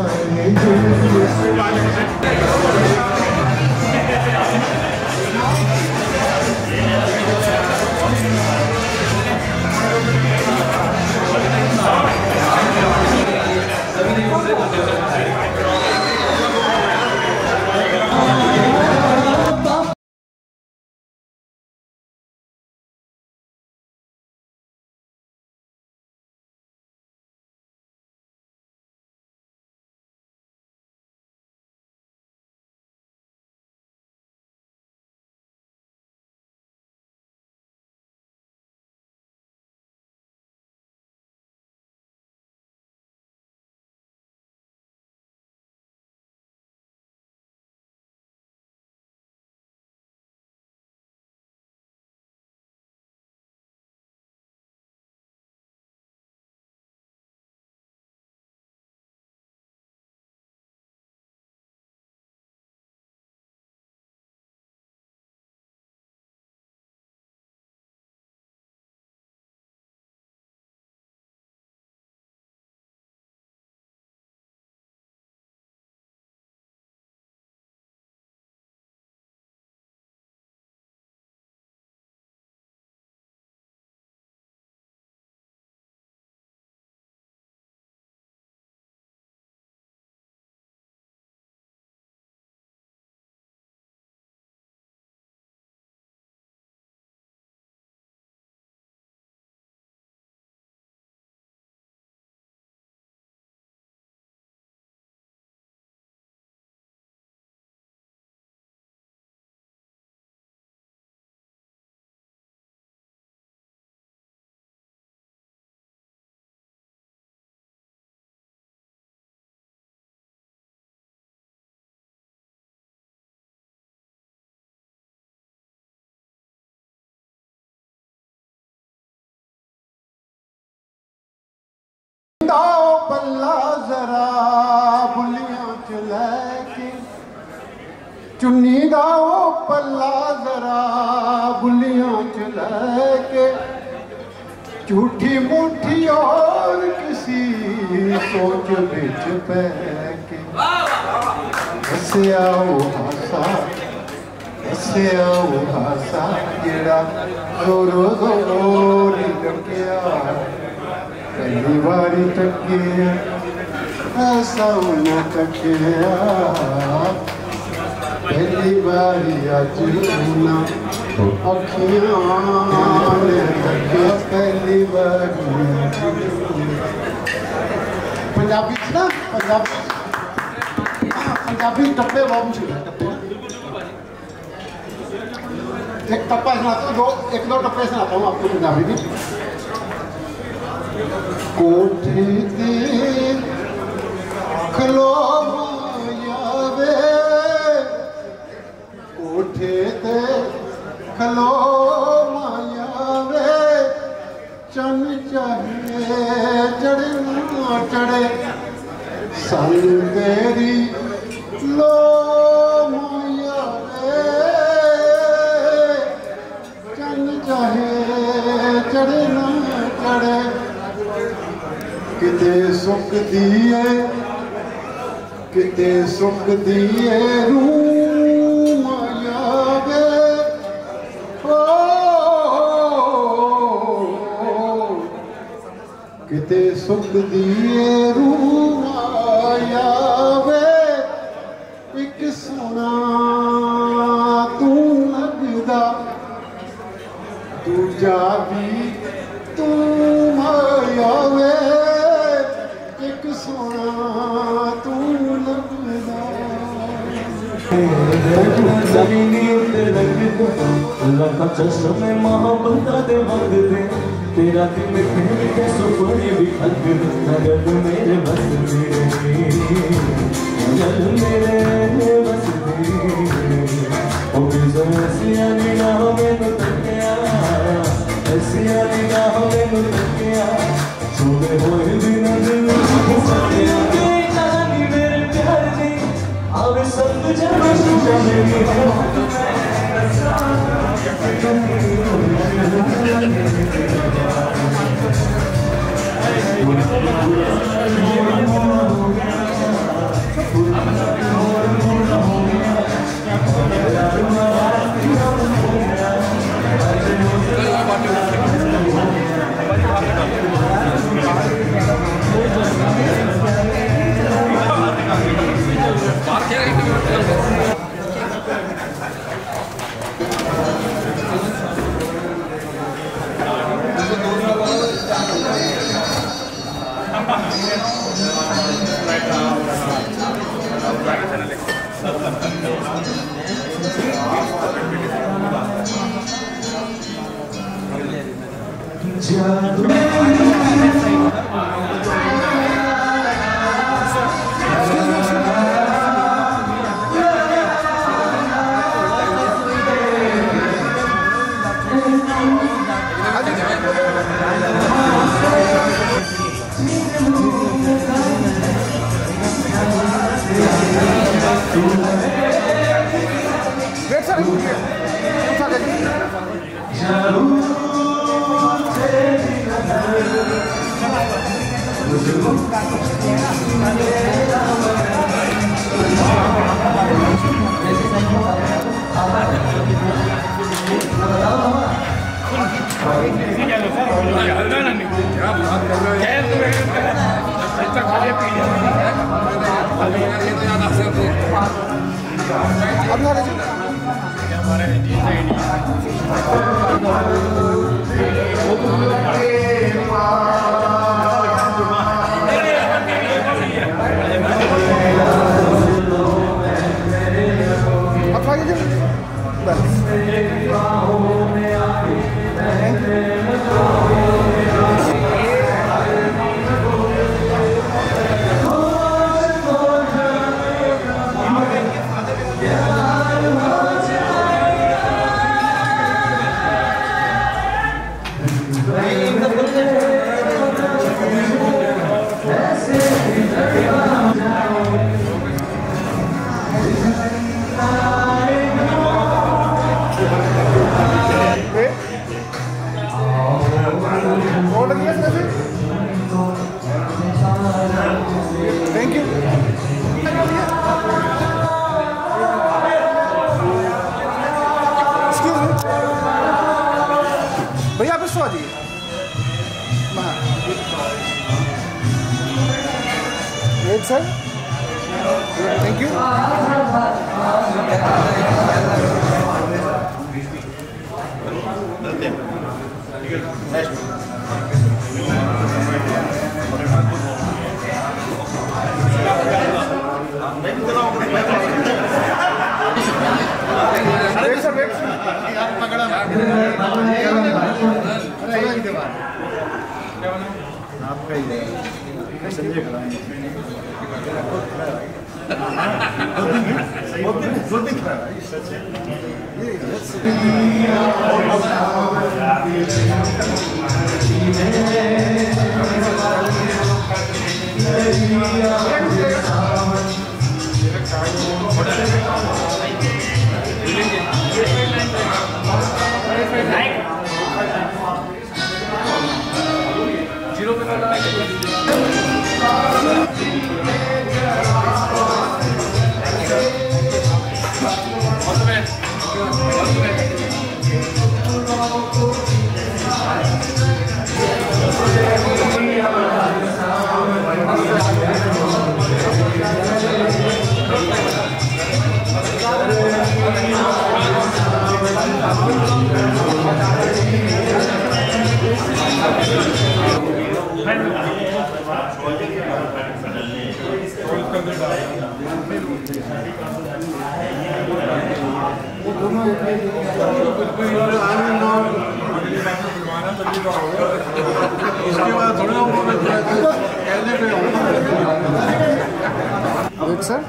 ला जरा बुलियां च लैके झूठी मूठी और किसी सोच बिच पै के हस्या वो हासा हस्या वो हासा जेड़ा जोरो जोर टकिया पहली बारी टकिया ऐसा न टकिया पहली बारी अज ना अखियां ने टकिया पहली बारी पंजाबी ना पंजाबी टप्पे बहुत मशहूर है टप्पे एक टप्पा सुनाता हूँ एक दो टप्पे सुनाता हूँ आपको पंजाबी में कोठी ते खलो माया वे कोठे ते खलो माया वे चन चाहे चढ़े ना चढ़े सन तेरी लो माया वे चन चाहे चढ़े ना चढ़े किते सुख दिए किते सुख दिए रूह माया वे किते सुख दिए रूह माया वे एक सोना तू लगदा दूजा भी तू माया वे एक सोना तू लगदा लखा चश्मे मोहब्बत दे मंगदे तेरा दिल में के सुपने भी खंग नगद मेरे बस मेरे जल मेरे बस मेरे ओ बिजन ऐसिया निगाहों में न तकिया ऐसिया निगाहों में न तकिया सोने होए बिना दिल सकिया के जानी मेरे प्यार दी आवे संग जाने सुजा मेरी परसों आ जाइए। Wait sir, thank you. आपका ही संजय खड़ा है। दो दिन खड़ा है। जीरो पे वाला इसके बाद थोड़ा wait sir,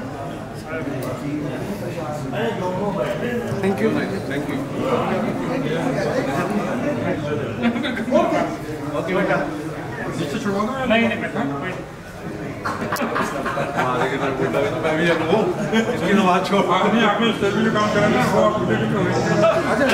thank you. Thank you. Okay बेटा, नीचे छुड़वा दो। नहीं बेटा, हमारे के साथ बोलता है तो मैं भी हूँ इसकी नमाज छोड़। नहीं, आपने स्टेज में जो काम करा ना वो आप अच्छा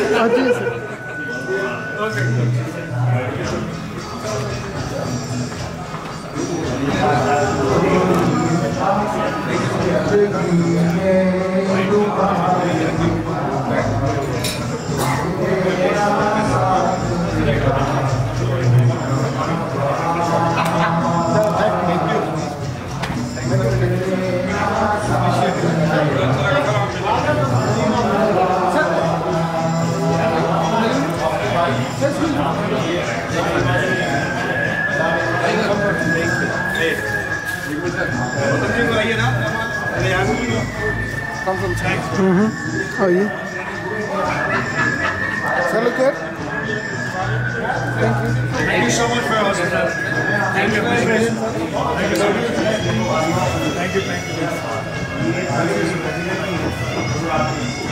आइए sir, look here. Thank you so much for your hospitality. Thank you. Thank you. Thank you.